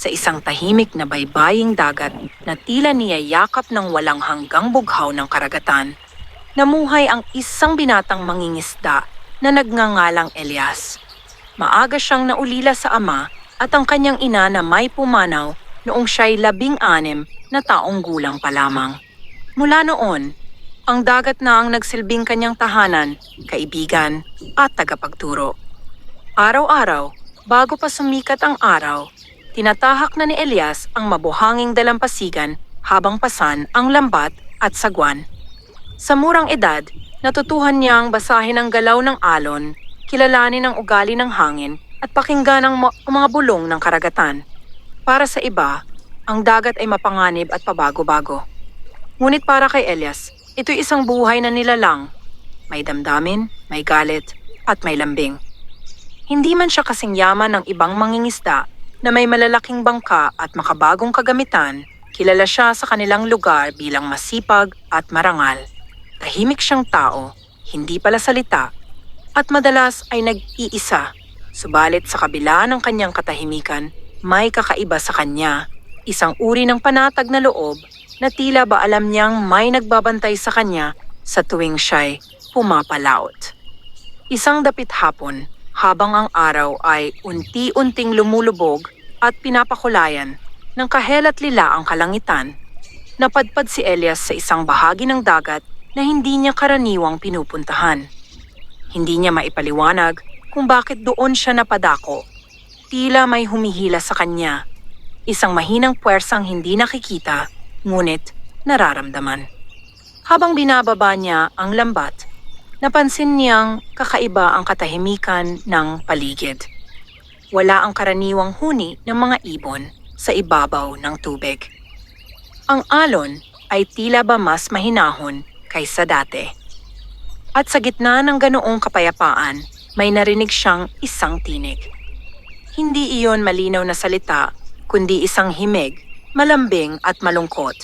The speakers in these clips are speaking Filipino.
Sa isang tahimik na baybaying dagat na tila niyayakap ng walang hanggang bughaw ng karagatan, namuhay ang isang binatang mangingisda na nagngangalang Elias. Maaga siyang naulila sa ama at ang kanyang ina na may pumanaw noong siya'y 16 na taong gulang pa lamang. Mula noon, ang dagat na ang nagsilbing kanyang tahanan, kaibigan at tagapagturo. Araw-araw, bago pa sumikat ang araw, tinatahak na ni Elias ang mabuhanging dalampasigan habang pasan ang lambat at sagwan. Sa murang edad, natutuhan niyang basahin ang galaw ng alon, kilalanin ang ugali ng hangin at pakinggan ang mga bulong ng karagatan. Para sa iba, ang dagat ay mapanganib at pabago-bago. Ngunit para kay Elias, ito'y isang buhay na nilalang. May damdamin, may galit, at may lambing. Hindi man siya kasing yaman ng ibang mangingisda na may malalaking bangka at makabagong kagamitan, kilala siya sa kanilang lugar bilang masipag at marangal. Tahimik siyang tao, hindi pala salita, at madalas ay nag-iisa. Subalit sa kabila ng kanyang katahimikan, may kakaiba sa kanya, isang uri ng panatag na loob na tila ba alam niyang may nagbabantay sa kanya sa tuwing siya'y pumapalaot. Isang dapit hapon, habang ang araw ay unti-unting lumulubog at pinapakulayan ng kahelat lila ang kalangitan, napadpad si Elias sa isang bahagi ng dagat na hindi niya karaniwang pinupuntahan. Hindi niya maipaliwanag kung bakit doon siya napadako. Tila may humihila sa kanya, isang mahinang puwersang hindi nakikita, ngunit nararamdaman. Habang binababa niya ang lambat, napansin niyang kakaiba ang katahimikan ng paligid. Wala ang karaniwang huni ng mga ibon sa ibabaw ng tubig. Ang alon ay tila ba mas mahinahon kaysa dati. At sa gitna ng ganoong kapayapaan, may narinig siyang isang tinig. Hindi iyon malinaw na salita, kundi isang himig, malambing at malungkot.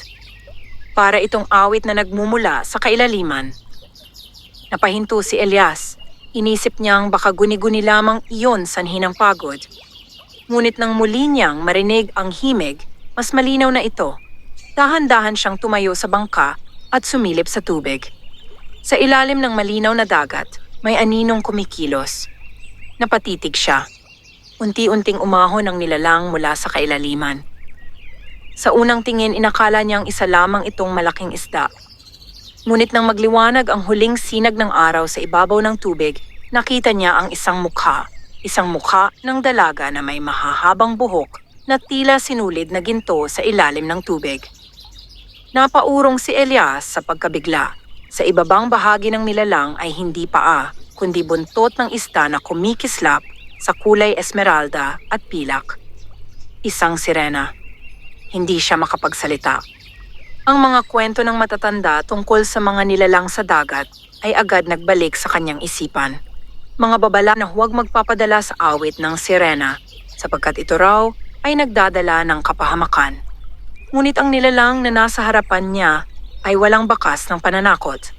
Para itong awit na nagmumula sa kailaliman. Napahinto si Elias. Inisip niyang baka guni-guni lamang iyon sanhi ng pagod. Ngunit nang muli niyang marinig ang himig, mas malinaw na ito. Dahan-dahan siyang tumayo sa bangka at sumilip sa tubig. Sa ilalim ng malinaw na dagat, may aninong kumikilos. Napatitig siya. Unti-unting umahon ang nilalang mula sa kailaliman. Sa unang tingin, inakala niyang isa lamang itong malaking isda. Ngunit nang magliwanag ang huling sinag ng araw sa ibabaw ng tubig, nakita niya ang isang mukha ng dalaga na may mahahabang buhok na tila sinulid na ginto sa ilalim ng tubig. Napaurong si Elias sa pagkabigla. Sa ibabang bahagi ng nilalang ay hindi paa, kundi buntot ng isda na kumikislap sa kulay esmeralda at pilak. Isang sirena. Hindi siya makapagsalita. Ang mga kwento ng matatanda tungkol sa mga nilalang sa dagat ay agad nagbalik sa kanyang isipan. Mga babala na huwag magpapadala sa awit ng sirena sapagkat ito raw ay nagdadala ng kapahamakan. Ngunit ang nilalang na nasa harapan niya ay walang bakas ng pananakot.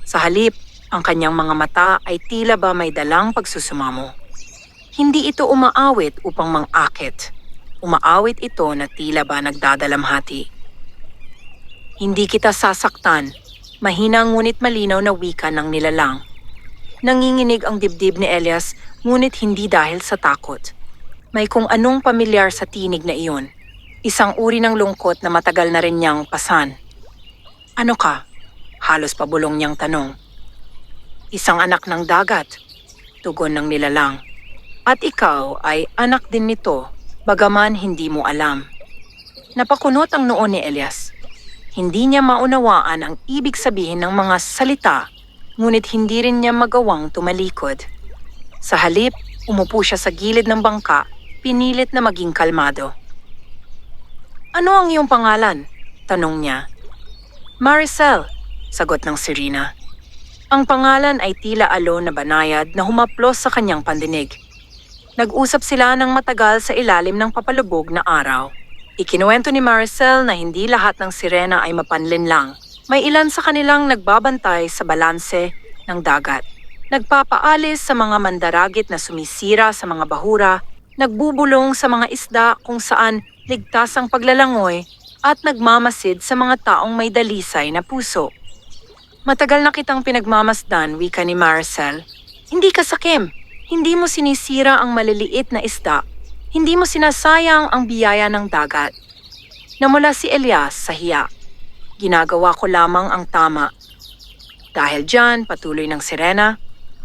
Sa halip, ang kanyang mga mata ay tila ba may dalang pagsusumamo. Hindi ito umaawit upang mang-akit. Umaawit ito na tila ba nagdadalamhati. Hindi kita sasaktan, mahina ngunit malinaw na wika ng nilalang. Nanginginig ang dibdib ni Elias ngunit hindi dahil sa takot. May kung anong pamilyar sa tinig na iyon. Isang uri ng lungkot na matagal na rin niyang pasan. Ano ka? Halos pabulong niyang tanong. Isang anak ng dagat, tugon ng nilalang. At ikaw ay anak din nito, bagaman hindi mo alam. Napakunot ang noo ni Elias. Hindi niya maunawaan ang ibig sabihin ng mga salita, ngunit hindi rin niya magawang tumalikod. Sa halip, umupo siya sa gilid ng bangka, pinilit na maging kalmado. Ano ang iyong pangalan? Tanong niya. Maricel, sagot ng sirena. Ang pangalan ay tila alon na banayad na humaplos sa kanyang pandinig. Nag-usap sila ng matagal sa ilalim ng papalubog na araw. Ikinuwento ni Maricel na hindi lahat ng sirena ay mapanlinlang. May ilan sa kanilang nagbabantay sa balanse ng dagat. Nagpapaalis sa mga mandaragit na sumisira sa mga bahura Nagbubulong sa mga isda kung saan ligtas ang paglalangoy at nagmamasid sa mga taong may dalisay na puso. Matagal na kitang pinagmamasdan, wika ni Marcel. Hindi ka sakim. Hindi mo sinisira ang maliliit na isda. Hindi mo sinasayang ang biyaya ng dagat. Namula si Elias sa hiya. Ginagawa ko lamang ang tama. Dahil dyan, patuloy ng sirena,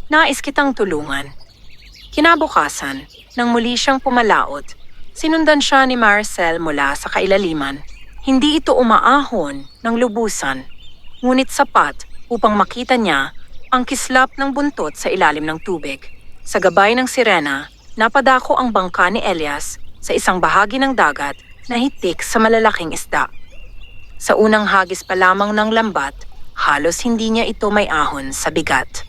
nais kitang tulungan. Kinabukasan, nang muli siyang pumalaot, sinundan siya ni Marcel mula sa kailaliman. Hindi ito umaahon ng lubusan, ngunit sapat upang makita niya ang kislap ng buntot sa ilalim ng tubig. Sa gabay ng sirena, napadako ang bangka ni Elias sa isang bahagi ng dagat na hitik sa malalaking isda. Sa unang hagis pa lamang ng lambat, halos hindi niya ito may ahon sa bigat.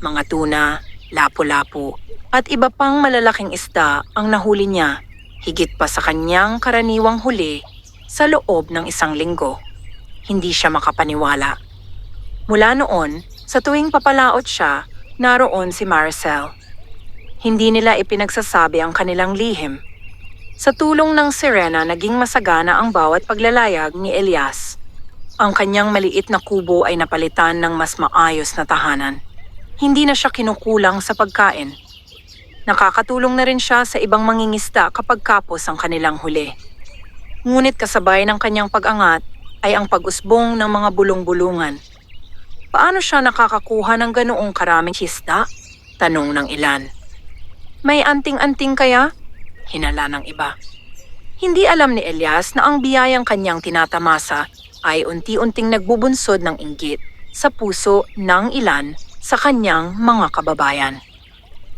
Mga tuna, lapu-lapu, at iba pang malalaking isda ang nahuli niya, higit pa sa kanyang karaniwang huli sa loob ng isang linggo. Hindi siya makapaniwala. Mula noon, sa tuwing papalaot siya, naroon si Marcel. Hindi nila ipinagsasabi ang kanilang lihim. Sa tulong ng sirena, naging masagana ang bawat paglalayag ni Elias. Ang kanyang maliit na kubo ay napalitan ng mas maayos na tahanan. Hindi na siya kinukulang sa pagkain. Nakakatulong na rin siya sa ibang mangingisda kapag kapos ang kanilang huli. Ngunit kasabay ng kanyang pag-angat ay ang pag-usbong ng mga bulong-bulungan. Paano siya nakakakuha ng ganoong karaming isda? Tanong ng ilan. May anting-anting kaya? Hinala ng iba. Hindi alam ni Elias na ang biyayang kanyang tinatamasa ay unti-unting nagbubunsod ng inggit sa puso ng ilan sa kanyang mga kababayan.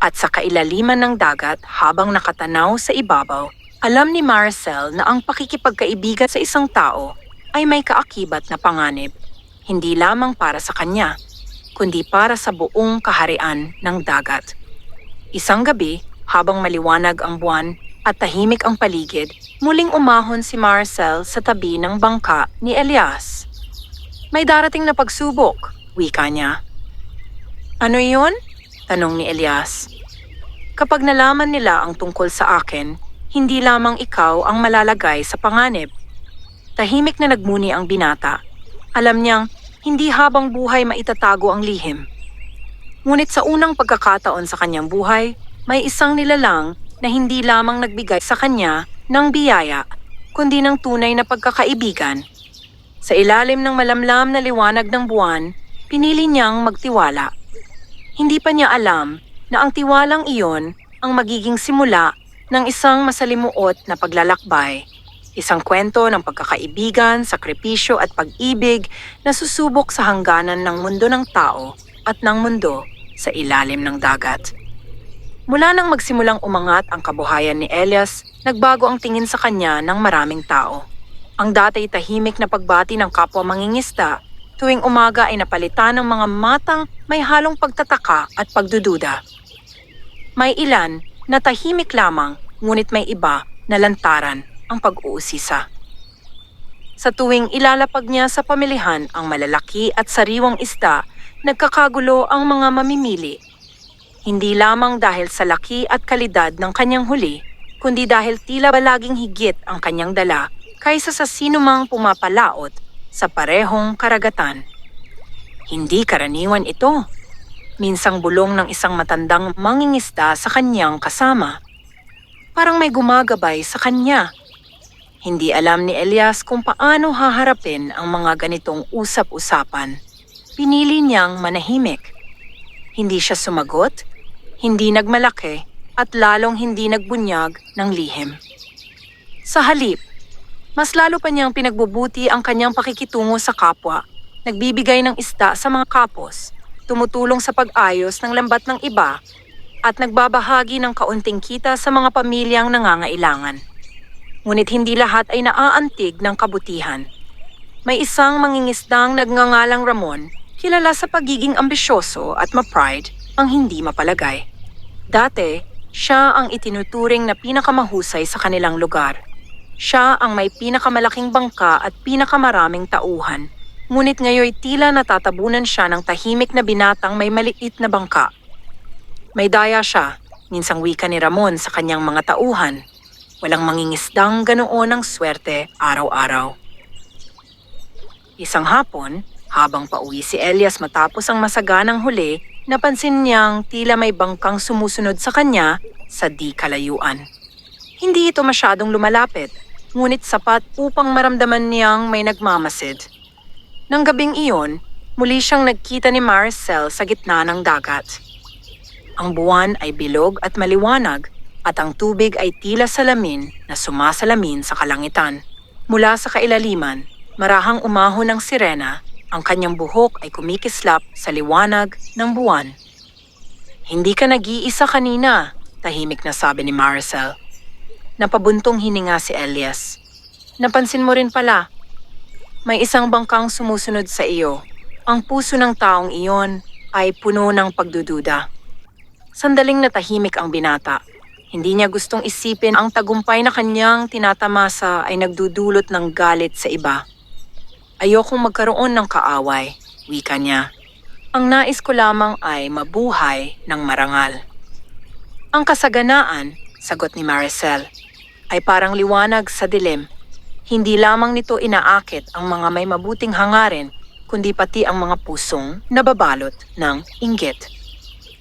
At sa kailaliman ng dagat habang nakatanaw sa ibabaw, alam ni Marcel na ang pakikipagkaibigan sa isang tao ay may kaakibat na panganib, hindi lamang para sa kanya, kundi para sa buong kaharian ng dagat. Isang gabi, habang maliwanag ang buwan at tahimik ang paligid, muling umahon si Marcel sa tabi ng bangka ni Elias. May darating na pagsubok, wika niya. Ano yun? Tanong ni Elias. Kapag nalaman nila ang tungkol sa akin, hindi lamang ikaw ang malalagay sa panganib. Tahimik na nagmuni ang binata. Alam niyang hindi habang buhay maitatago ang lihim. Ngunit sa unang pagkakataon sa kanyang buhay, may isang nilalang na hindi lamang nagbigay sa kanya ng biyaya, kundi ng tunay na pagkakaibigan. Sa ilalim ng malamlam na liwanag ng buwan, pinili niyang magtiwala. Hindi pa niya alam na ang tiwalang iyon ang magiging simula ng isang masalimuot na paglalakbay. Isang kwento ng pagkakaibigan, sakripisyo at pag-ibig na susubok sa hangganan ng mundo ng tao at ng mundo sa ilalim ng dagat. Mula nang magsimulang umangat ang kabuhayan ni Elias, nagbago ang tingin sa kanya ng maraming tao. Ang dati tahimik na pagbati ng kapwa mangingisda, tuwing umaga ay napalitan ng mga matang may halong pagtataka at pagdududa. May ilan na tahimik lamang, ngunit may iba na lantaran ang pag-uusisa. Sa tuwing ilalapag niya sa pamilihan ang malalaki at sariwang isda, nagkakagulo ang mga mamimili. Hindi lamang dahil sa laki at kalidad ng kanyang huli, kundi dahil tila ba laging higit ang kanyang dala kaysa sa sinumang pumapalaot sa parehong karagatan. Hindi karaniwan ito. Minsang bulong ng isang matandang mangingisda sa kanyang kasama. Parang may gumagabay sa kanya. Hindi alam ni Elias kung paano haharapin ang mga ganitong usap-usapan. Pinili niyang manahimik. Hindi siya sumagot, hindi nagmalaki, at lalong hindi nagbunyag ng lihim. Sa halip, mas lalo pa niyang pinagbubuti ang kanyang pakikitungo sa kapwa, nagbibigay ng isda sa mga kapos, tumutulong sa pag-ayos ng lambat ng iba, at nagbabahagi ng kaunting kita sa mga pamilyang nangangailangan. Ngunit hindi lahat ay naaantig ng kabutihan. May isang mangingisdang nagngangalang Ramon, kilala sa pagiging ambisyoso at ma-pride ang hindi mapalagay. Dati, siya ang itinuturing na pinakamahusay sa kanilang lugar. Siya ang may pinakamalaking bangka at pinakamaraming tauhan. Ngunit ngayoy tila natatabunan siya ng tahimik na binatang may maliit na bangka. May daya siya, Minsang wika ni Ramon sa kanyang mga tauhan, walang mangingisdang ganoon ang swerte araw-araw. Isang hapon, habang pauwi si Elias matapos ang masaganang huli, napansin niyang tila may bangkang sumusunod sa kanya sa di kalayuan. Hindi ito masyadong lumalapit, ngunit sapat upang maramdaman niyang may nagmamasid. Nang gabing iyon, muli siyang nagkita ni Maricel sa gitna ng dagat. Ang buwan ay bilog at maliwanag at ang tubig ay tila salamin na sumasalamin sa kalangitan. Mula sa kailaliman, marahang umahon ng sirena, ang kanyang buhok ay kumikislap sa liwanag ng buwan. "Hindi ka nag-iisa kanina," tahimik na sabi ni Maricel. Napabuntong hininga si Elias. "Napansin mo rin pala, may isang bangkang sumusunod sa iyo. Ang puso ng taong iyon ay puno ng pagdududa." Sandaling natahimik ang binata. Hindi niya gustong isipin ang tagumpay na kanyang tinatamasa ay nagdudulot ng galit sa iba. "Ayokong magkaroon ng kaaway," wika niya. "Ang nais ko lamang ay mabuhay ng marangal." "Ang kasaganaan," sagot ni Maricel, "ay parang liwanag sa dilim. Hindi lamang nito inaakit ang mga may mabuting hangarin, kundi pati ang mga pusong nababalot ng inggit."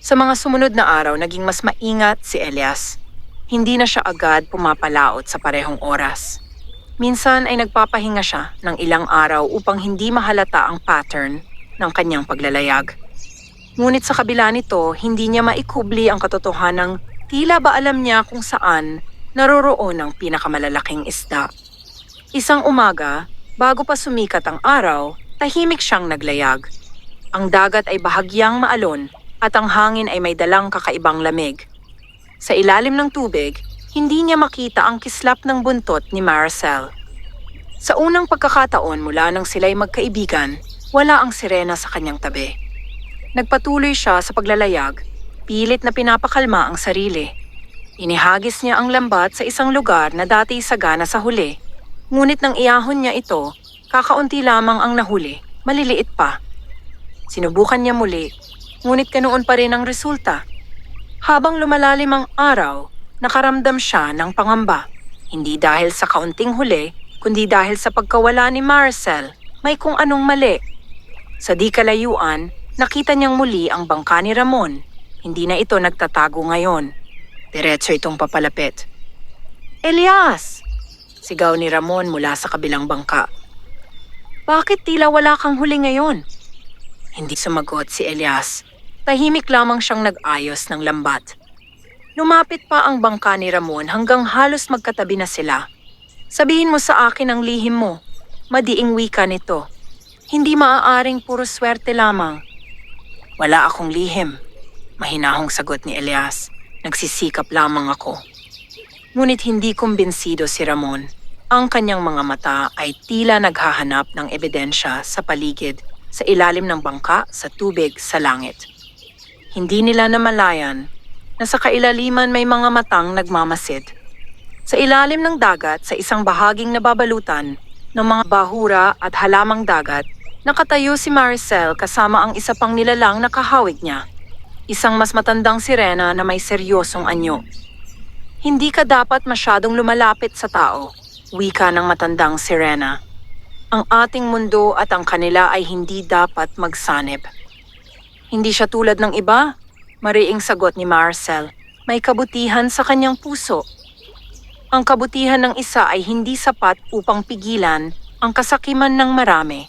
Sa mga sumunod na araw, naging mas maingat si Elias. Hindi na siya agad pumapalaot sa parehong oras. Minsan ay nagpapahinga siya ng ilang araw upang hindi mahalata ang pattern ng kanyang paglalayag. Ngunit sa kabila nito, hindi niya maikubli ang katotohanang tila ba alam niya kung saan naroroon ang pinakamalalaking isda. Isang umaga, bago pa sumikat ang araw, tahimik siyang naglayag. Ang dagat ay bahagyang maalon at ang hangin ay may dalang kakaibang lamig. Sa ilalim ng tubig, hindi niya makita ang kislap ng buntot ni Maricel. Sa unang pagkakataon mula nang sila'y magkaibigan, wala ang sirena sa kanyang tabi. Nagpatuloy siya sa paglalayag, pilit na pinapakalma ang sarili. Inihagis niya ang lambat sa isang lugar na dati sagana sa huli. Ngunit nang iahon niya ito, kakaunti lamang ang nahuli, maliliit pa. Sinubukan niya muli, ngunit ganoon pa rin ang resulta. Habang lumalalim ang araw, nakaramdam siya ng pangamba. Hindi dahil sa kaunting huli, kundi dahil sa pagkawala ni Maricel, may kung anong mali. Sa di kalayuan, nakita niyang muli ang bangka ni Ramon. Hindi na ito nagtatago ngayon. Diretso itong papalapit. "Elias!" sigaw ni Ramon mula sa kabilang bangka. "Bakit tila wala kang huli ngayon?" Hindi sumagot si Elias. Tahimik lamang siyang nag-ayos ng lambat. Lumapit pa ang bangka ni Ramon hanggang halos magkatabi na sila. "Sabihin mo sa akin ang lihim mo," madiing wika nito. "Hindi maaaring puro swerte lamang." "Wala akong lihim," mahinahong sagot ni Elias. "Nagsisikap lamang ako." Ngunit hindi kumbinsido si Ramon. Ang kanyang mga mata ay tila naghahanap ng ebidensya sa paligid, sa ilalim ng bangka, sa tubig, sa langit. Hindi nila namalayan na sa kailaliman may mga matang nagmamasid. Sa ilalim ng dagat, sa isang bahaging nababalutan ng mga bahura at halamang dagat, nakatayo si Maricel kasama ang isa pang nilalang na kahawig niya. Isang mas matandang sirena na may seryosong anyo. "Hindi ka dapat masyadong lumalapit sa tao," wika ng matandang sirena. "Ang ating mundo at ang kanila ay hindi dapat magsanib." "Hindi siya tulad ng iba," mariing sagot ni Maricel. "May kabutihan sa kanyang puso." Ang kabutihan ng isa ay hindi sapat upang pigilan ang kasakiman ng marami.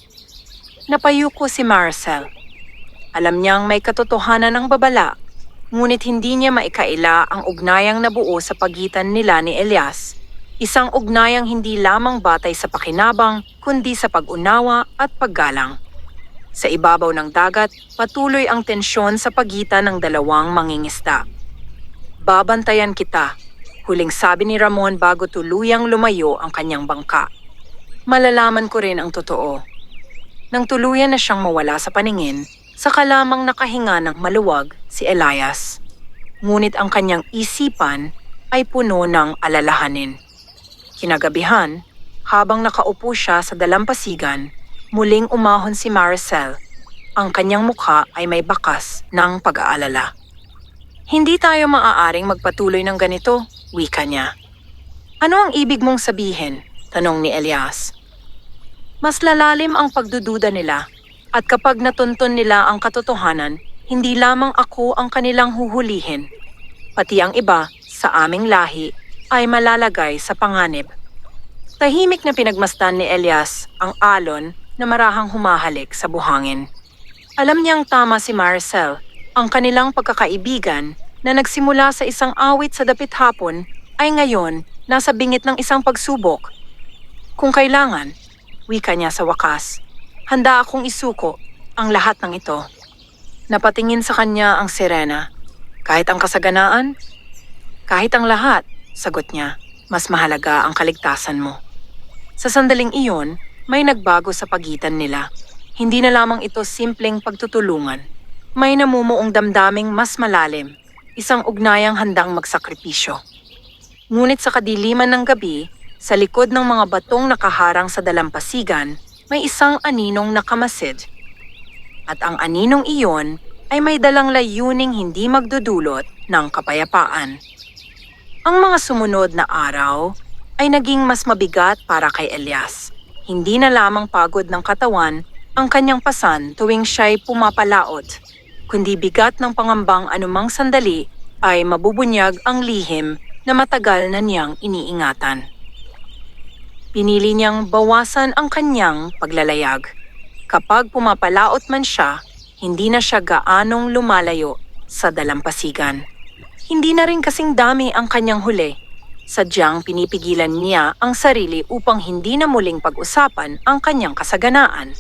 Napayuko si Maricel. Alam niyang may katotohanan ng babala, ngunit hindi niya maikaila ang ugnayang nabuo sa pagitan nila ni Elias. Isang ugnayang hindi lamang batay sa pakinabang, kundi sa pag-unawa at paggalang. Sa ibabaw ng dagat, patuloy ang tensyon sa pagitan ng dalawang mangingisda. "Babantayan kita," huling sabi ni Ramon bago tuluyang lumayo ang kanyang bangka. "Malalaman ko rin ang totoo." Nang tuluyan na siyang mawala sa paningin, saka lamang nakahinga ng maluwag si Elias. Ngunit ang kanyang isipan ay puno ng alalahanin. Kinagabihan, habang nakaupo siya sa dalampasigan, muling umahon si Maricel. Ang kanyang mukha ay may bakas ng pag-aalala. Hindi tayo maaaring magpatuloy ng ganito, wika niya. Ano ang ibig mong sabihin? Tanong ni Elias. Mas lalalim ang pagdududa nila at kapag natuntun nila ang katotohanan, hindi lamang ako ang kanilang huhulihin. Pati ang iba sa aming lahi ay malalagay sa panganib. Tahimik na pinagmasdan ni Elias ang alon na marahang humahalik sa buhangin. Alam niyang tama si Maricel, ang kanilang pagkakaibigan na nagsimula sa isang awit sa dapit hapon ay ngayon nasa bingit ng isang pagsubok. Kung kailangan, wika niya sa wakas, handa akong isuko ang lahat ng ito. Napatingin sa kanya ang sirena. Kahit ang kasaganaan? Kahit ang lahat, sagot niya, mas mahalaga ang kaligtasan mo. Sa sandaling iyon, may nagbago sa pagitan nila. Hindi na lamang ito simpleng pagtutulungan. May namumuong damdaming mas malalim, isang ugnayang handang magsakripisyo. Ngunit sa kadiliman ng gabi, sa likod ng mga batong nakaharang sa dalampasigan, may isang aninong nakamasid. At ang aninong iyon ay may dalang layuning hindi magdudulot ng kapayapaan. Ang mga sumunod na araw ay naging mas mabigat para kay Elias. Hindi na lamang pagod ng katawan ang kanyang pasan tuwing siya'y pumapalaot, kundi bigat ng pangambang anumang sandali ay mabubunyag ang lihim na matagal na niyang iniingatan. Pinili niyang bawasan ang kanyang paglalayag. Kapag pumapalaot man siya, hindi na siya gaanong lumalayo sa dalampasigan. Hindi na rin kasing dami ang kanyang huli. Sadyang pinipigilan niya ang sarili upang hindi na muling pag-usapan ang kanyang kasaganaan.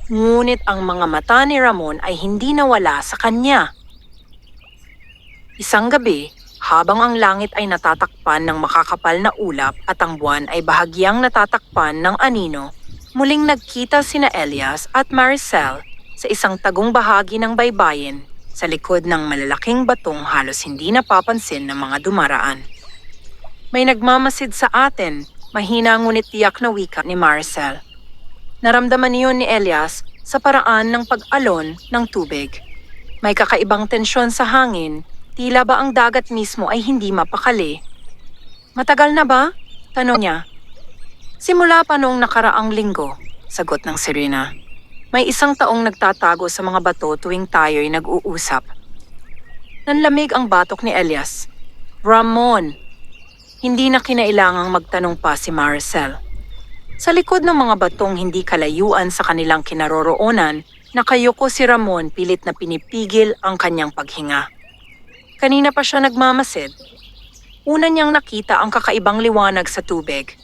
Ngunit ang mga mata ni Ramon ay hindi nawala sa kanya. Isang gabi, habang ang langit ay natatakpan ng makakapal na ulap at ang buwan ay bahagyang natatakpan ng anino, muling nagkita sina Elias at Maricel sa isang tagong bahagi ng baybayin sa likod ng malalaking batong halos hindi napapansin ng mga dumaraan. May nagmamasid sa atin, mahina ngunit tiyak na wika ni Maricel. Naramdaman niyon ni Elias sa paraan ng pag-alon ng tubig. May kakaibang tensyon sa hangin, tila ba ang dagat mismo ay hindi mapakali. Matagal na ba? Tanong niya. Simula pa noong nakaraang linggo, sagot ng sirena. May isang taong nagtatago sa mga bato tuwing tayo'y nag-uusap. Nanlamig ang batok ni Elias. Ramon! Hindi na kinailangang magtanong pa si Maricel. Sa likod ng mga batong hindi kalayuan sa kanilang kinaroroonan, nakayuko si Ramon pilit na pinipigil ang kanyang paghinga. Kanina pa siya nagmamasid. Una niyang nakita ang kakaibang liwanag sa tubig.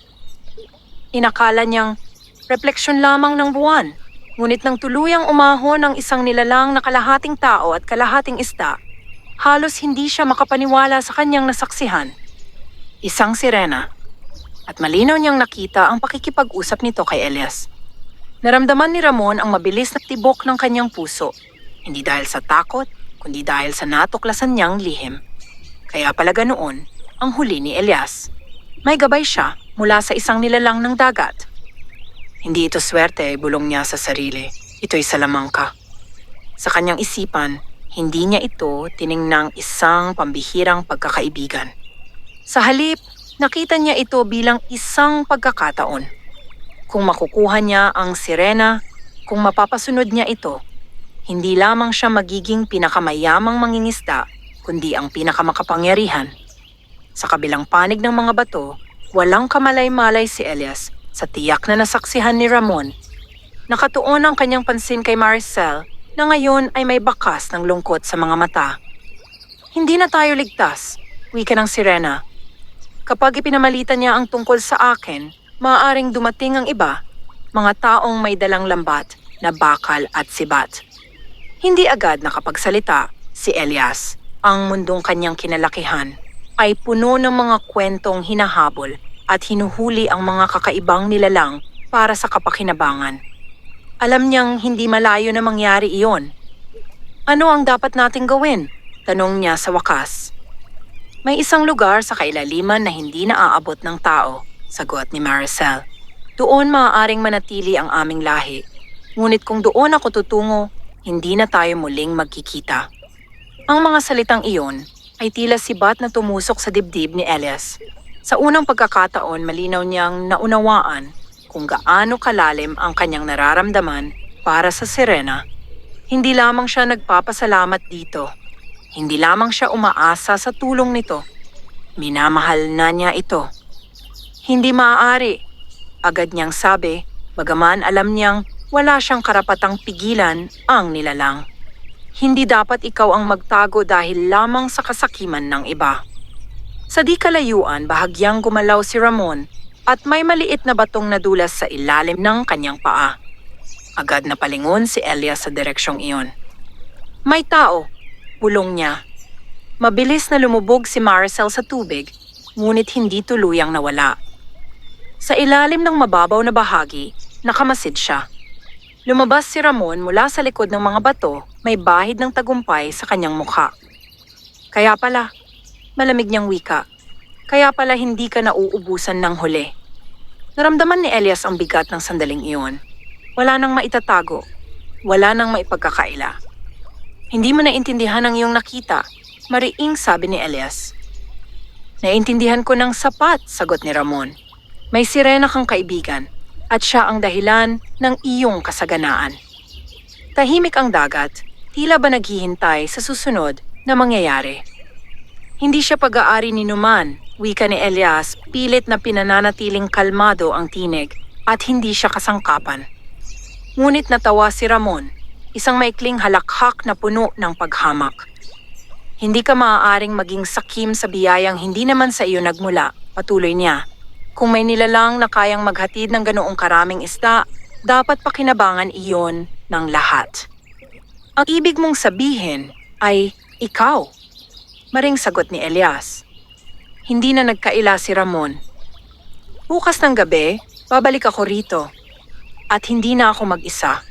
Inakala niyang refleksyon lamang ng buwan, ngunit nang tuluyang umahon ang isang nilalang na kalahating tao at kalahating isda, halos hindi siya makapaniwala sa kanyang nasaksihan. Isang sirena, at malinaw niyang nakita ang pakikipag-usap nito kay Elias. Naramdaman ni Ramon ang mabilis na tibok ng kanyang puso, hindi dahil sa takot, kundi dahil sa natuklasan niyang lihim. Kaya pala ganoon ang huli ni Elias. May gabay siya mula sa isang nilalang ng dagat. Hindi ito swerte, bulong niya sa sarili. Ito'y salamangka. Sa kanyang isipan, hindi niya ito tiningnang isang pambihirang pagkakaibigan. Sa halip, nakita niya ito bilang isang pagkakataon. Kung makukuha niya ang sirena, kung mapapasunod niya ito, hindi lamang siya magiging pinakamayamang mangingisda, kundi ang pinakamakapangyarihan. Sa kabilang panig ng mga bato, walang kamalay-malay si Elias sa tiyak na nasaksihan ni Ramon. Nakatuon ang kanyang pansin kay Maricel na ngayon ay may bakas ng lungkot sa mga mata. Hindi na tayo ligtas, wika ng sirena. Kapag ipinamalita niya ang tungkol sa akin, maaaring dumating ang iba, mga taong may dalang lambat na bakal at sibat. Hindi agad nakapagsalita si Elias. Ang mundong kanyang kinalakihan ay puno ng mga kwentong hinahabol at hinuhuli ang mga kakaibang nilalang para sa kapakinabangan. Alam niyang hindi malayo na mangyari iyon. Ano ang dapat nating gawin? Tanong niya sa wakas. May isang lugar sa kailaliman na hindi naaabot ng tao, sagot ni Maricel. Doon maaaring manatili ang aming lahi. Ngunit kung doon ako tutungo, hindi na tayo muling magkikita. Ang mga salitang iyon ay tila sibat na tumusok sa dibdib ni Elias. Sa unang pagkakataon, malinaw niyang naunawaan kung gaano kalalim ang kanyang nararamdaman para sa sirena. Hindi lamang siya nagpapasalamat dito. Hindi lamang siya umaasa sa tulong nito. Minamahal na niya ito. Hindi maaari, agad niyang sabi, bagaman alam niyang wala siyang karapatang pigilan ang nilalang. Hindi dapat ikaw ang magtago dahil lamang sa kasakiman ng iba. Sa di kalayuan, bahagyang gumalaw si Ramon at may maliit na batong nadulas sa ilalim ng kanyang paa. Agad na palingon si Elias sa direksyong iyon. May tao, bulong niya. Mabilis na lumubog si Maricel sa tubig, ngunit hindi tuluyang nawala. Sa ilalim ng mababaw na bahagi, nakamasid siya. Lumabas si Ramon mula sa likod ng mga bato, may bahid ng tagumpay sa kanyang mukha. Kaya pala, malamig niyang wika. Kaya pala hindi ka nauubusan ng huli. Naramdaman ni Elias ang bigat ng sandaling iyon. Wala nang maitatago. Wala nang maipagkakaila. Hindi mo naintindihan ang iyong nakita, mariing sabi ni Elias. Naintindihan ko ng sapat, sagot ni Ramon. May sirena kang kaibigan. At siya ang dahilan ng iyong kasaganaan. Tahimik ang dagat, tila ba naghihintay sa susunod na mangyayari. Hindi siya pag-aari ni Numan, wika ni Elias, pilit na pinananatiling kalmado ang tinig at hindi siya kasangkapan. Ngunit natawa si Ramon, isang maikling halakhak na puno ng paghamak. Hindi ka maaaring maging sakim sa biyayang hindi naman sa iyo nagmula, patuloy niya. Kung may nilalang na kayang maghatid ng ganoong karaming isda, dapat pakinabangan iyon ng lahat. Ang ibig mong sabihin ay ikaw. Maring sagot ni Elias. Hindi na nagkaila si Ramon. Bukas ng gabi, babalik ako rito. At hindi na ako mag-isa.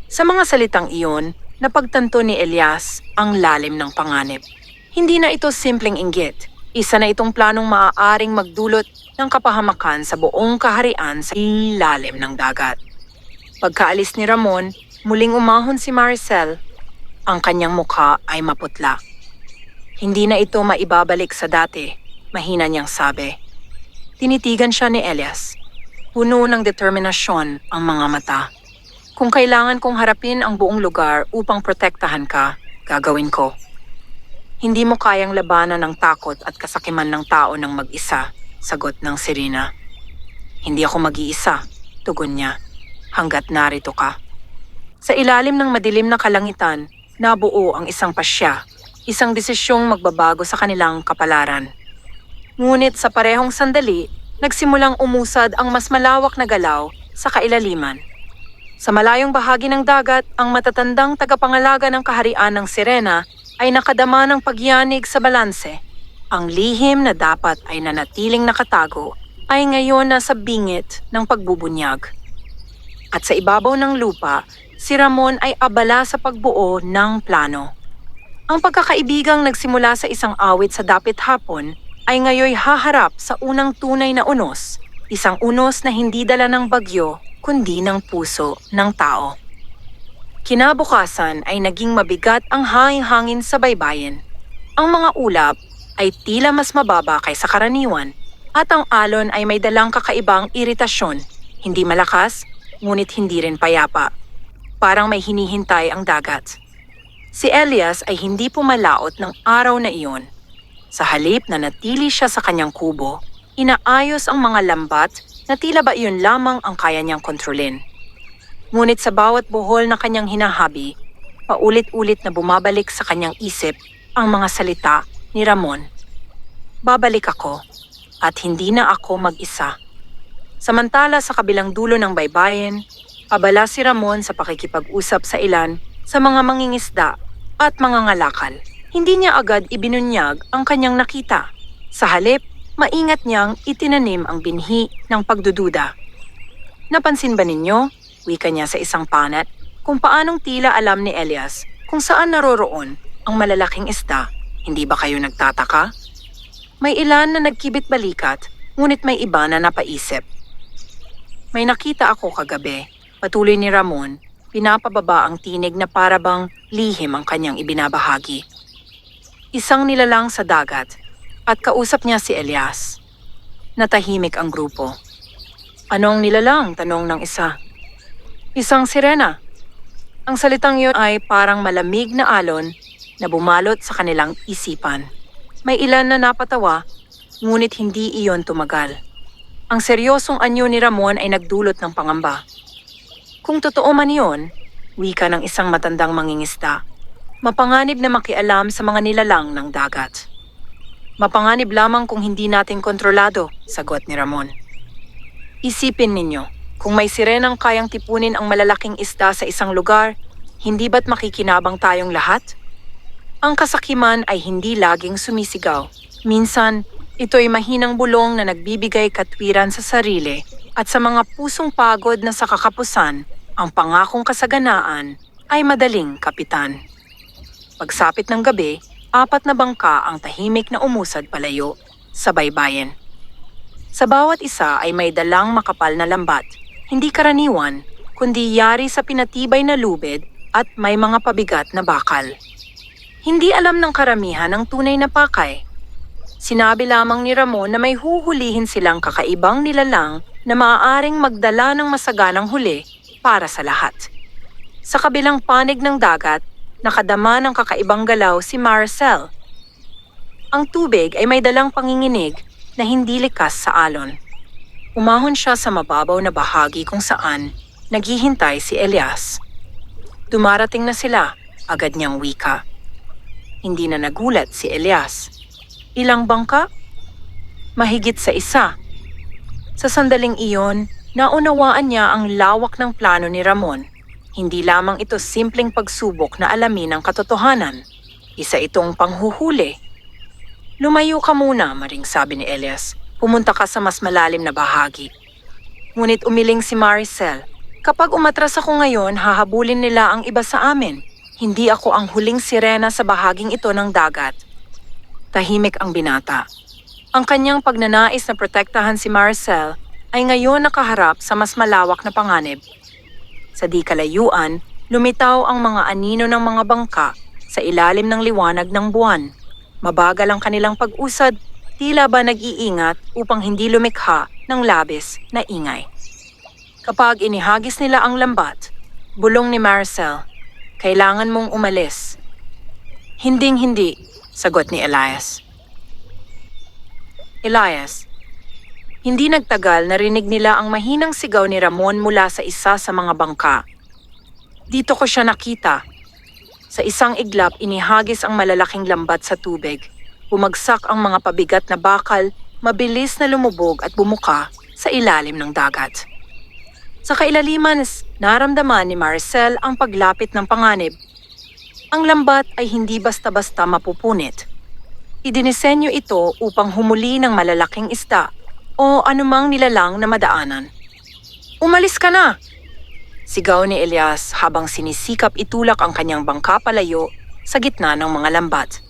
Sa mga salitang iyon, napagtanto ni Elias ang lalim ng panganib. Hindi na ito simpleng inggit. Isa na itong planong maaaring magdulot ng kapahamakan sa buong kaharian sa ilalim ng dagat. Pagkaalis ni Ramon, muling umahon si Maricel. Ang kanyang mukha ay maputla. Hindi na ito maibabalik sa dati, mahina niyang sabi. Tinitigan siya ni Elias. Puno ng determinasyon ang mga mata. Kung kailangan kong harapin ang buong lugar upang protektahan ka, gagawin ko. Hindi mo kayang labanan ng takot at kasakiman ng tao ng mag-isa, sagot ng sirena. Hindi ako mag-iisa, tugon niya, hanggat narito ka. Sa ilalim ng madilim na kalangitan, nabuo ang isang pasya, isang desisyong magbabago sa kanilang kapalaran. Ngunit sa parehong sandali, nagsimulang umusad ang mas malawak na galaw sa kailaliman. Sa malayong bahagi ng dagat, ang matatandang tagapangalaga ng kaharian ng sirena ay nakadama ng pagyanig sa balanse. Ang lihim na dapat ay nanatiling nakatago ay ngayon nasa bingit ng pagbubunyag. At sa ibabaw ng lupa, si Ramon ay abala sa pagbuo ng plano. Ang pagkakaibigang nagsimula sa isang awit sa dapit hapon ay ngayoy haharap sa unang tunay na unos, isang unos na hindi dala ng bagyo kundi ng puso ng tao. Kinabukasan ay naging mabigat ang hangin-hangin sa baybayin. Ang mga ulap ay tila mas mababa kaysa karaniwan at ang alon ay may dalang kakaibang iritasyon, hindi malakas, ngunit hindi rin payapa. Parang may hinihintay ang dagat. Si Elias ay hindi pumalaot ng araw na iyon. Sa halip na natili siya sa kanyang kubo, inaayos ang mga lambat na tila ba iyon lamang ang kaya niyang kontrolin. Ngunit sa bawat buhol na kanyang hinahabi, paulit-ulit na bumabalik sa kanyang isip ang mga salita ni Ramon. Babalik ako at hindi na ako mag-isa. Samantala sa kabilang dulo ng baybayin, abala si Ramon sa pakikipag-usap sa ilan sa mga mangingisda at mga ngalakal. Hindi niya agad ibinunyag ang kanyang nakita. Sa halip, maingat niyang itinanim ang binhi ng pagdududa. Napansin ba ninyo? Wika niya sa isang panat, kung paanong tila alam ni Elias kung saan naroroon ang malalaking isda. Hindi ba kayo nagtataka? May ilan na nagkibit balikat, ngunit may iba na napaisip. May nakita ako kagabi, patuloy ni Ramon, pinapababa ang tinig na parabang lihim ang kanyang ibinabahagi. isang nilalang sa dagat, at kausap niya si Elias. Natahimik ang grupo. Anong nilalang? Tanong ng isa. Isang sirena. Ang salitang yun ay parang malamig na alon na bumalot sa kanilang isipan. May ilan na napatawa, ngunit hindi iyon tumagal. Ang seryosong anyo ni Ramon ay nagdulot ng pangamba. Kung totoo man yun, wika ng isang matandang mangingisda, mapanganib na makialam sa mga nilalang ng dagat. Mapanganib lamang kung hindi natin kontrolado, sagot ni Ramon. Isipin ninyo, kung may sirenang kayang tipunin ang malalaking isda sa isang lugar, hindi ba't makikinabang tayong lahat? Ang kasakiman ay hindi laging sumisigaw. Minsan, ito'y mahinang bulong na nagbibigay katwiran sa sarili at sa mga pusong pagod na sa kakapusan, ang pangakong kasaganaan ay madaling kapitan. Pagsapit ng gabi, 4 na bangka ang tahimik na umusad palayo sa baybayin. Sa bawat isa ay may dalang makapal na lambat, hindi karaniwan, kundi yari sa pinatibay na lubid at may mga pabigat na bakal. Hindi alam ng karamihan ang tunay na pakay. Sinabi lamang ni Ramon na may huhulihin silang kakaibang nilalang na maaaring magdala ng masaganang huli para sa lahat. Sa kabilang panig ng dagat, nakadama ng kakaibang galaw si Marcel. Ang tubig ay may dalang panginginig na hindi likas sa alon. Umahon siya sa mababaw na bahagi kung saan naghihintay si Elias. Dumarating na sila, agad niyang wika. Hindi na nagulat si Elias. Ilang bangka? Mahigit sa isa. Sa sandaling iyon, naunawaan niya ang lawak ng plano ni Ramon. Hindi lamang ito simpleng pagsubok na alamin ang katotohanan. Isa itong panghuhuli. Lumayo ka muna, maring sabi ni Elias. Pumunta ka sa mas malalim na bahagi. Ngunit umiling si Maricel. Kapag umatras ako ngayon, hahabulin nila ang iba sa amin. Hindi ako ang huling sirena sa bahaging ito ng dagat. Tahimik ang binata. Ang kanyang pagnanais na protektahan si Marcel ay ngayon nakaharap sa mas malawak na panganib. Sa di kalayuan, lumitaw ang mga anino ng mga bangka sa ilalim ng liwanag ng buwan. Mabagal ang kanilang pag-usad, tila ba nag-iingat upang hindi lumikha ng labis na ingay. Kapag inihagis nila ang lambat, bulong ni Marcel, "Kailangan mong umalis." "Hinding-hindi," sagot ni Elias. Hindi nagtagal narinig nila ang mahinang sigaw ni Ramon mula sa isa sa mga bangka. "Dito ko siya nakita." Sa isang iglap, inihagis ang malalaking lambat sa tubig. Bumagsak ang mga pabigat na bakal, mabilis na lumubog at bumuka sa ilalim ng dagat. Sa kailaliman, naramdaman ni Marcel ang paglapit ng panganib. Ang lambat ay hindi basta-basta mapupunit. Idinisenyo ito upang humuli ng malalaking isda o anumang nilalang na madaanan. "Umalis ka na!" Sigaw ni Elias habang sinisikap itulak ang kanyang bangka palayo sa gitna ng mga lambat.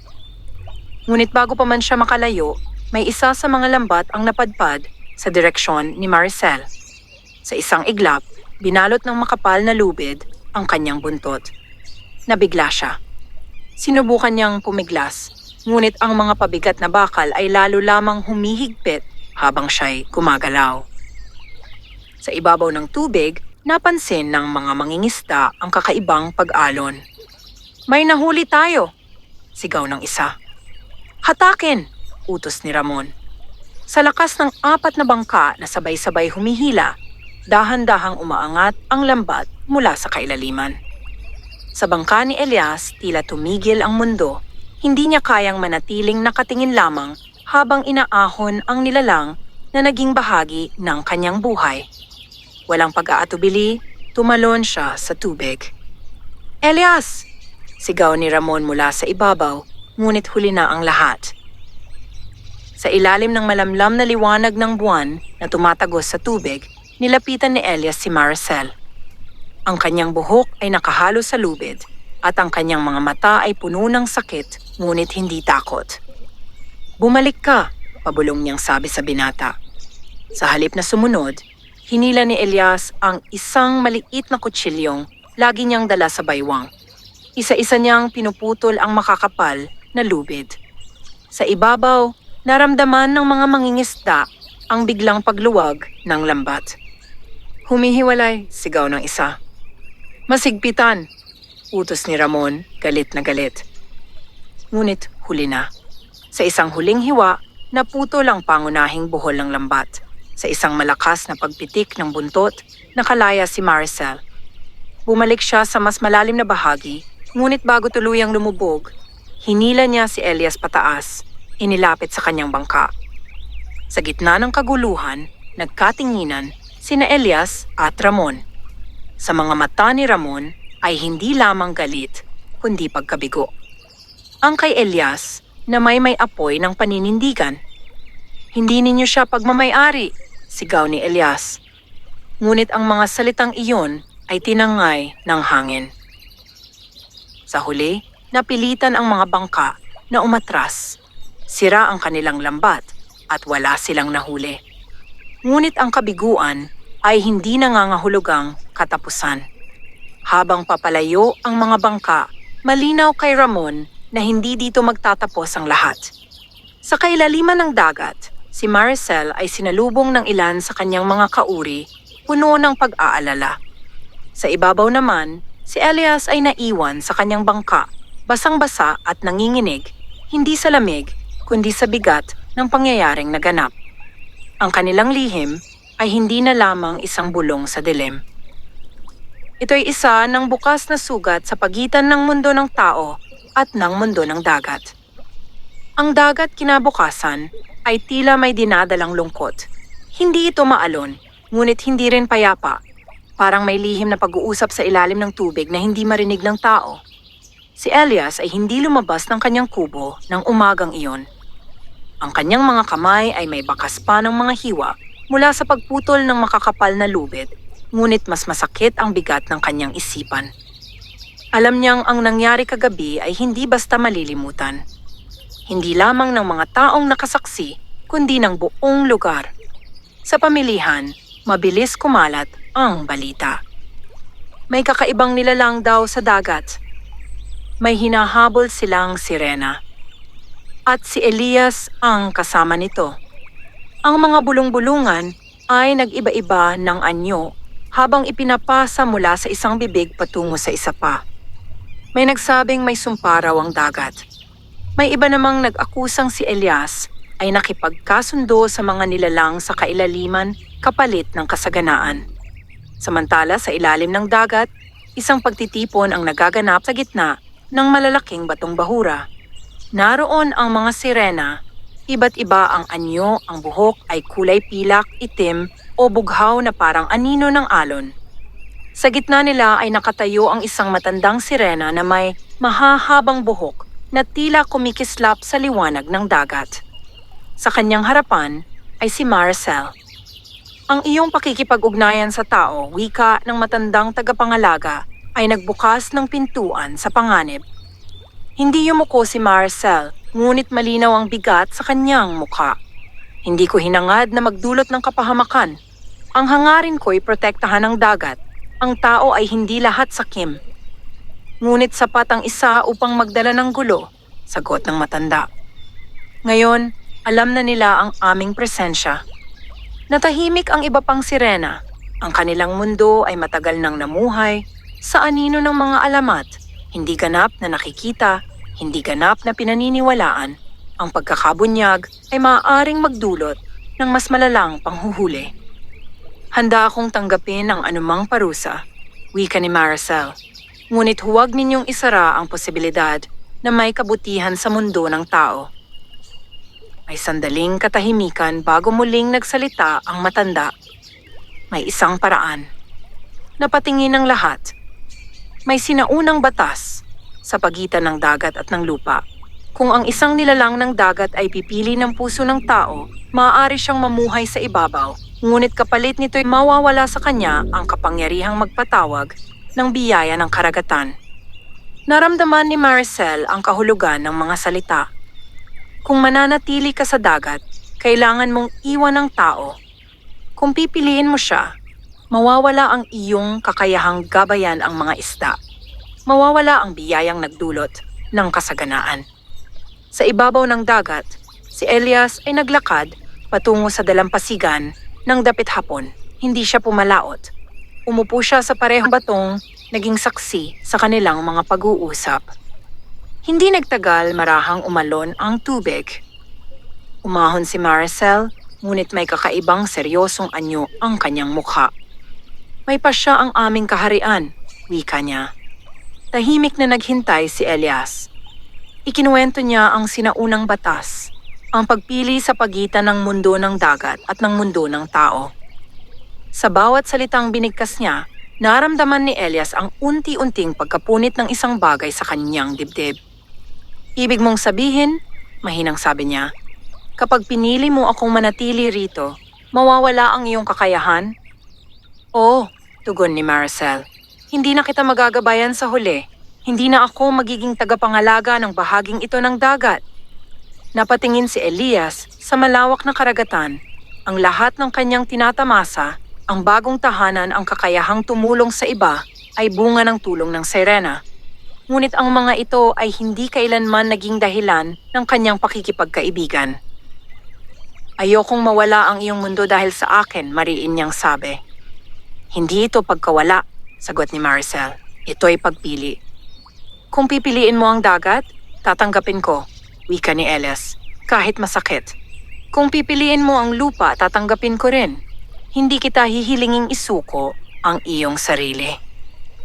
Ngunit bago pa man siya makalayo, may isa sa mga lambat ang napadpad sa direksyon ni Marcel. Sa isang iglap, binalot ng makapal na lubid ang kanyang buntot. Nabigla siya. Sinubukan niyang pumiglas, ngunit ang mga pabigat na bakal ay lalo lamang humihigpit habang siya'y gumagalaw. Sa ibabaw ng tubig, napansin ng mga mangingisda ang kakaibang pag-alon. "May nahuli tayo!" sigaw ng isa. "Hatakin!" utos ni Ramon. Sa lakas ng 4 na bangka na sabay-sabay humihila, dahan-dahang umaangat ang lambat mula sa kailaliman. Sa bangka ni Elias, tila tumigil ang mundo. Hindi niya kayang manatiling nakatingin lamang habang inaahon ang nilalang na naging bahagi ng kanyang buhay. Walang pag-aatubili, tumalon siya sa tubig. "Elias!" sigaw ni Ramon mula sa ibabaw, ngunit huli na ang lahat. Sa ilalim ng malamlam na liwanag ng buwan na tumatagos sa tubig, nilapitan ni Elias si Marcel. Ang kanyang buhok ay nakahalo sa lubid at ang kanyang mga mata ay puno ng sakit ngunit hindi takot. "Bumalik ka," pabulong niyang sabi sa binata. Sa halip na sumunod, hinila ni Elias ang isang maliit na kutsilyong lagi niyang dala sa baywang. Isa-isa niyang pinuputol ang makakapal na lubid. Sa ibabaw, naramdaman ng mga mangingisda ang biglang pagluwag ng lambat. Humihiwalay, sigaw ng isa. Masigpitan, utos ni Ramon, galit na galit. Ngunit huli na. Sa isang huling hiwa, naputol ang pangunahing buhol ng lambat. Sa isang malakas na pagpitik ng buntot, nakalaya si Maricel. Bumalik siya sa mas malalim na bahagi, ngunit bago tuluyang lumubog, hinila niya si Elias pataas, inilapit sa kanyang bangka. Sa gitna ng kaguluhan, nagkatinginan sina Elias at Ramon. Sa mga mata ni Ramon ay hindi lamang galit, kundi pagkabigo. Ang kay Elias na may apoy ng paninindigan. Hindi ninyo siya pagmamay-ari, sigaw ni Elias. Ngunit ang mga salitang iyon ay tinangay ng hangin. Sa huli, napilitan ang mga bangka na umatras. Sira ang kanilang lambat at wala silang nahuli. Ngunit ang kabiguan ay hindi nangangahulugang katapusan. Habang papalayo ang mga bangka, malinaw kay Ramon na hindi dito magtatapos ang lahat. Sa kailaliman ng dagat, si Maricel ay sinalubong ng ilan sa kanyang mga kauri, puno ng pag-aalala. Sa ibabaw naman, si Elias ay naiwan sa kanyang bangka, basang-basa at nanginginig, hindi sa lamig, kundi sa bigat ng pangyayaring naganap. Ang kanilang lihim ay hindi na lamang isang bulong sa dilim. Ito'y isa ng bukas na sugat sa pagitan ng mundo ng tao at ng mundo ng dagat. Ang dagat kinabukasan ay tila may dinadalang lungkot. Hindi ito maalon, ngunit hindi rin payapa. Parang may lihim na pag-uusap sa ilalim ng tubig na hindi marinig ng tao. Si Elias ay hindi lumabas ng kanyang kubo ng umagang iyon. Ang kanyang mga kamay ay may bakas pa ng mga hiwa mula sa pagputol ng makakapal na lubid, ngunit mas masakit ang bigat ng kanyang isipan. Alam niyang ang nangyari kagabi ay hindi basta malilimutan. Hindi lamang ng mga taong nakasaksi, kundi ng buong lugar. Sa pamilihan, mabilis kumalat ang balita. May kakaibang nilalang daw sa dagat. May hinahabol silang sirena. At si Elias ang kasama nito. Ang mga bulong-bulungan ay nag-iba-iba ng anyo habang ipinapasa mula sa isang bibig patungo sa isa pa. May nagsabing may sumpa raw ang dagat. May iba namang nag-akusang si Elias ay nakipagkasundo sa mga nilalang sa kailaliman kapalit ng kasaganaan. Samantala sa ilalim ng dagat, isang pagtitipon ang nagaganap sa gitna ng malalaking batong bahura. Naroon ang mga sirena, iba't iba ang anyo, ang buhok ay kulay pilak, itim o bughaw na parang anino ng alon. Sa gitna nila ay nakatayo ang isang matandang sirena na may mahahabang buhok na tila kumikislap sa liwanag ng dagat. Sa kanyang harapan ay si Maricel. Ang iyong pakikipag-ugnayan sa tao, wika ng matandang tagapangalaga, ay nagbukas ng pintuan sa panganib. Hindi yumuko si Maricel, ngunit malinaw ang bigat sa kanyang mukha. Hindi ko hinangad na magdulot ng kapahamakan. Ang hangarin ko'y protektahan ng dagat. Ang tao ay hindi lahat sakim. Ngunit sapat ang isa upang magdala ng gulo, sagot ng matanda. Ngayon, alam na nila ang aming presensya. Natahimik ang iba pang sirena. Ang kanilang mundo ay matagal nang namuhay sa anino ng mga alamat, hindi ganap na nakikita, hindi ganap na pinaniniwalaan. Ang pagkakabunyag ay maaaring magdulot ng mas malalang panghuhuli. Handa akong tanggapin ang anumang parusa, wika ni Maricel. Ngunit huwag ninyong isara ang posibilidad na may kabutihan sa mundo ng tao. May sandaling katahimikan bago muling nagsalita ang matanda. May isang paraan. Napatingin ang lahat. May sinaunang batas sa pagitan ng dagat at ng lupa. Kung ang isang nilalang ng dagat ay pipili ng puso ng tao, maaari siyang mamuhay sa ibabaw. Ngunit kapalit nito'y mawawala sa kanya ang kapangyarihang magpatawag ng biyaya ng karagatan. Naramdaman ni Maricel ang kahulugan ng mga salita. Kung mananatili ka sa dagat, kailangan mong iwan ng tao. Kung pipiliin mo siya, mawawala ang iyong kakayahang gabayan ang mga isda. Mawawala ang biyayang nagdulot ng kasaganaan. Sa ibabaw ng dagat, si Elias ay naglakad patungo sa dalampasigan ng dapit hapon. Hindi siya pumalaot. Umupo siya sa parehong batong, naging saksi sa kanilang mga pag-uusap. Hindi nagtagal marahang umalon ang tubig. Umahon si Maricel, ngunit may kakaibang seryosong anyo ang kanyang mukha. May pasya ang aming kaharian, wika niya. Tahimik na naghintay si Elias. Ikinuwento niya ang sinaunang batas, ang pagpili sa pagitan ng mundo ng dagat at ng mundo ng tao. Sa bawat salitang binigkas niya, naramdaman ni Elias ang unti-unting pagkapunit ng isang bagay sa kanyang dibdib. Ibig mong sabihin, mahinang sabi niya, kapag pinili mo akong manatili rito, mawawala ang iyong kakayahan? Oo, tugon ni Maricel. Hindi na kita magagabayan sa huli. Hindi na ako magiging tagapangalaga ng bahaging ito ng dagat. Napatingin si Elias sa malawak na karagatan. Ang lahat ng kanyang tinatamasa, ang bagong tahanan, ang kakayahang tumulong sa iba, ay bunga ng tulong ng sirena. Ngunit ang mga ito ay hindi kailanman naging dahilan ng kanyang pakikipagkaibigan. Ayokong mawala ang iyong mundo dahil sa akin, mariin niyang sabi. Hindi ito pagkawala, sagot ni Maricel. Ito ay pagpili. Kung pipiliin mo ang dagat, tatanggapin ko, wika ni Elias, kahit masakit. Kung pipiliin mo ang lupa, tatanggapin ko rin. Hindi kita hihilinging isuko ang iyong sarili.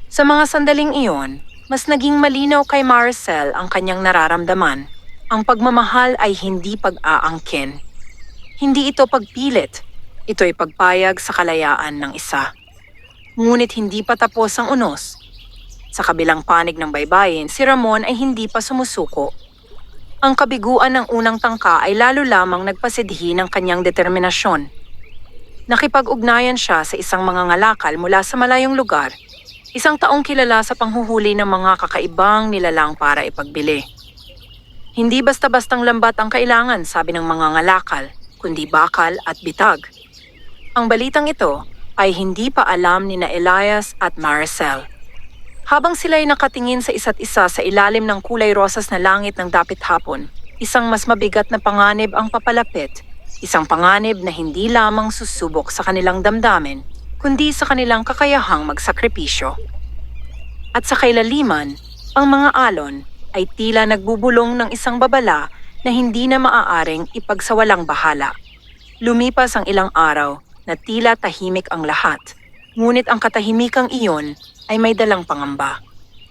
Sa mga sandaling iyon, mas naging malinaw kay Maricel ang kanyang nararamdaman. Ang pagmamahal ay hindi pag-aangkin. Hindi ito pagpilit. Ito'y pagpayag sa kalayaan ng isa. Ngunit hindi pa tapos ang unos. Sa kabilang panig ng baybayin, si Ramon ay hindi pa sumusuko. Ang kabiguan ng unang tangka ay lalo lamang nagpasidhi ng kanyang determinasyon. Nakipag-ugnayan siya sa isang mangangalakal mula sa malayong lugar, isang taong kilala sa panghuhuli ng mga kakaibang nilalang para ipagbili. Hindi basta-bastang lambat ang kailangan, sabi ng mangangalakal, kundi bakal at bitag. Ang balitang ito ay hindi pa alam ni na Elias at Maricel. Habang sila'y nakatingin sa isa't isa sa ilalim ng kulay rosas na langit ng dapit hapon, isang mas mabigat na panganib ang papalapit. Isang panganib na hindi lamang susubok sa kanilang damdamin, kundi sa kanilang kakayahang magsakripisyo. At sa kailaliman, ang mga alon ay tila nagbubulong ng isang babala na hindi na maaaring ipagsawalang bahala. Lumipas ang ilang araw na tila tahimik ang lahat, ngunit ang katahimikang iyon ay may dalang pangamba.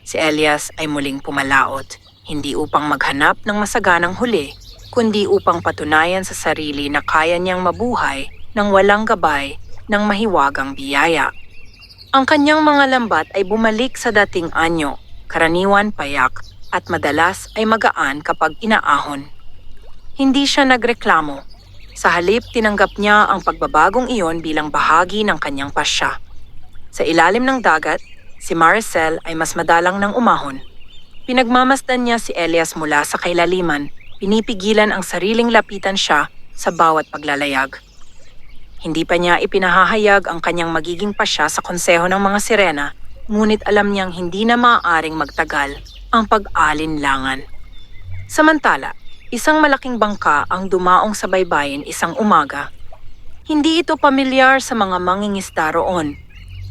Si Elias ay muling pumalaot, hindi upang maghanap ng masaganang huli, kundi upang patunayan sa sarili na kaya niyang mabuhay nang walang gabay ng mahiwagang biyaya. Ang kanyang mga lambat ay bumalik sa dating anyo, karaniwan payak at madalas ay magaan kapag inaahon. Hindi siya nagreklamo. Sa halip, tinanggap niya ang pagbabagong iyon bilang bahagi ng kanyang pasya. Sa ilalim ng dagat, si Maricel ay mas madalang nang umahon. Pinagmamasdan niya si Elias mula sa kailaliman, pinipigilan ang sariling lapitan siya sa bawat paglalayag. Hindi pa niya ipinahahayag ang kanyang magiging pasya sa konseho ng mga sirena, ngunit alam niyang hindi na maaaring magtagal ang pag-alinlangan. Samantala, isang malaking bangka ang dumaong sa baybayin isang umaga. Hindi ito pamilyar sa mga mangingisda roon.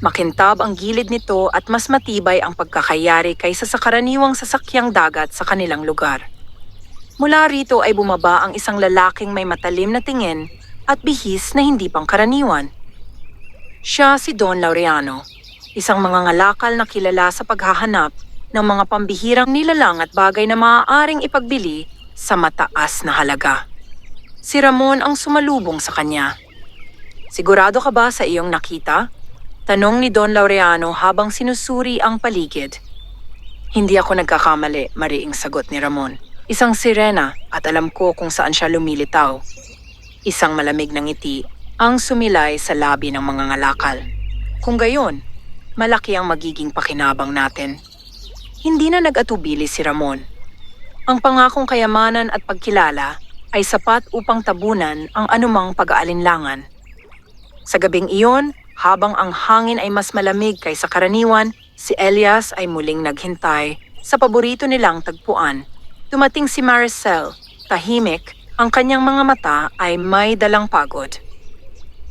Makintab ang gilid nito at mas matibay ang pagkakayari kaysa sa karaniwang sasakyang dagat sa kanilang lugar. Mula rito ay bumaba ang isang lalaking may matalim na tingin at bihis na hindi pangkaraniwan. Siya si Don Laureano, isang mangangalakal na kilala sa paghahanap ng mga pambihirang nilalang at bagay na maaaring ipagbili sa mataas na halaga. Si Ramon ang sumalubong sa kanya. Sigurado ka ba sa iyong nakita? Tanong ni Don Laureano habang sinusuri ang paligid. Hindi ako nagkakamali, mariing sagot ni Ramon. Isang sirena at alam ko kung saan siya lumilitaw. Isang malamig na ngiti ang sumilay sa labi ng mga ngalakal. Kung gayon, malaki ang magiging pakinabang natin. Hindi na nag-atubili si Ramon. Ang pangakong kayamanan at pagkilala ay sapat upang tabunan ang anumang pag-aalinlangan. Sa gabing iyon, habang ang hangin ay mas malamig kaysa karaniwan, si Elias ay muling naghintay sa paborito nilang tagpuan, Dumating si Maricel, tahimik, ang kanyang mga mata ay may dalang pagod.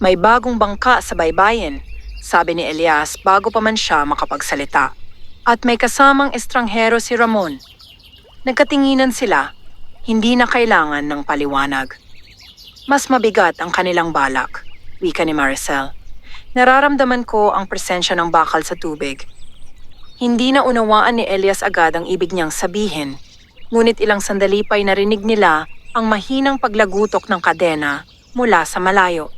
May bagong bangka sa baybayin, sabi ni Elias bago pa man siya makapagsalita. At may kasamang estranghero si Ramon. Nagkatinginan sila, hindi na kailangan ng paliwanag. Mas mabigat ang kanilang balak, wika ni Maricel. Nararamdaman ko ang presensya ng bakal sa tubig. Hindi na unawaan ni Elias agad ang ibig niyang sabihin, ngunit ilang sandali pa'y narinig nila ang mahinang paglagutok ng kadena mula sa malayo.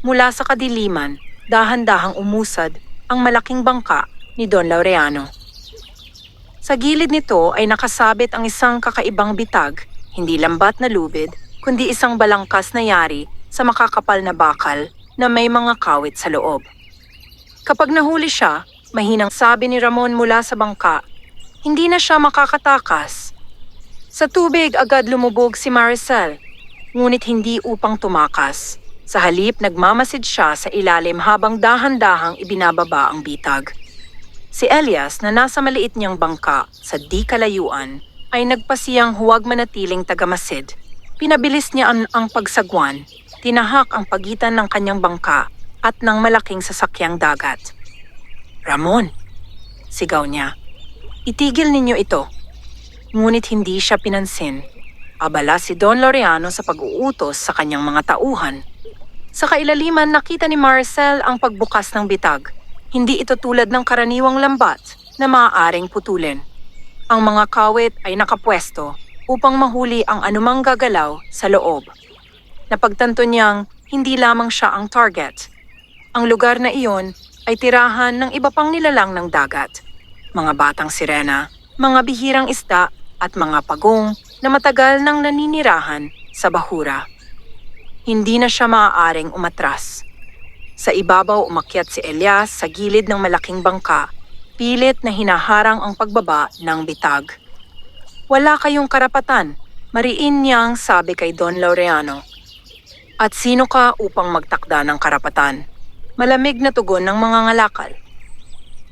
Mula sa kadiliman, dahan-dahang umusad ang malaking bangka ni Don Laureano. Sa gilid nito ay nakasabit ang isang kakaibang bitag, hindi lambat na lubid, kundi isang balangkas na yari sa makakapal na bakal na may mga kawit sa loob. Kapag nahuli siya, mahinang sabi ni Ramon mula sa bangka, hindi na siya makakatakas. Sa tubig agad lumubog si Maricel, ngunit hindi upang tumakas. Sa halip nagmamasid siya sa ilalim habang dahan-dahang ibinababa ang bitag. Si Elias na nasa maliit niyang bangka sa di kalayuan ay nagpasiyang huwag manatiling tagamasid. Pinabilis niya ang pagsagwan, tinahak ang pagitan ng kanyang bangka at ng malaking sasakyang dagat. Ramon, sigaw niya, itigil ninyo ito. Ngunit hindi siya pinansin. Abala si Don Laureano sa pag-uutos sa kanyang mga tauhan. Sa kailaliman nakita ni Maricel ang pagbukas ng bitag. Hindi ito tulad ng karaniwang lambat na maaaring putulin. Ang mga kawit ay nakapwesto upang mahuli ang anumang gagalaw sa loob. Napagtanto niyang hindi lamang siya ang target. Ang lugar na iyon ay tirahan ng iba pang nilalang ng dagat. Mga batang sirena, mga bihirang isda at mga pagong na matagal nang naninirahan sa bahura. Hindi na siya maaaring umatras. Sa ibabaw umakyat si Elias sa gilid ng malaking bangka, pilit na hinaharang ang pagbaba ng bitag. Wala kayong karapatan, mariin niyang sabi kay Don Laureano. At sino ka upang magtakda ng karapatan? Malamig na tugon ng mga ngalakal.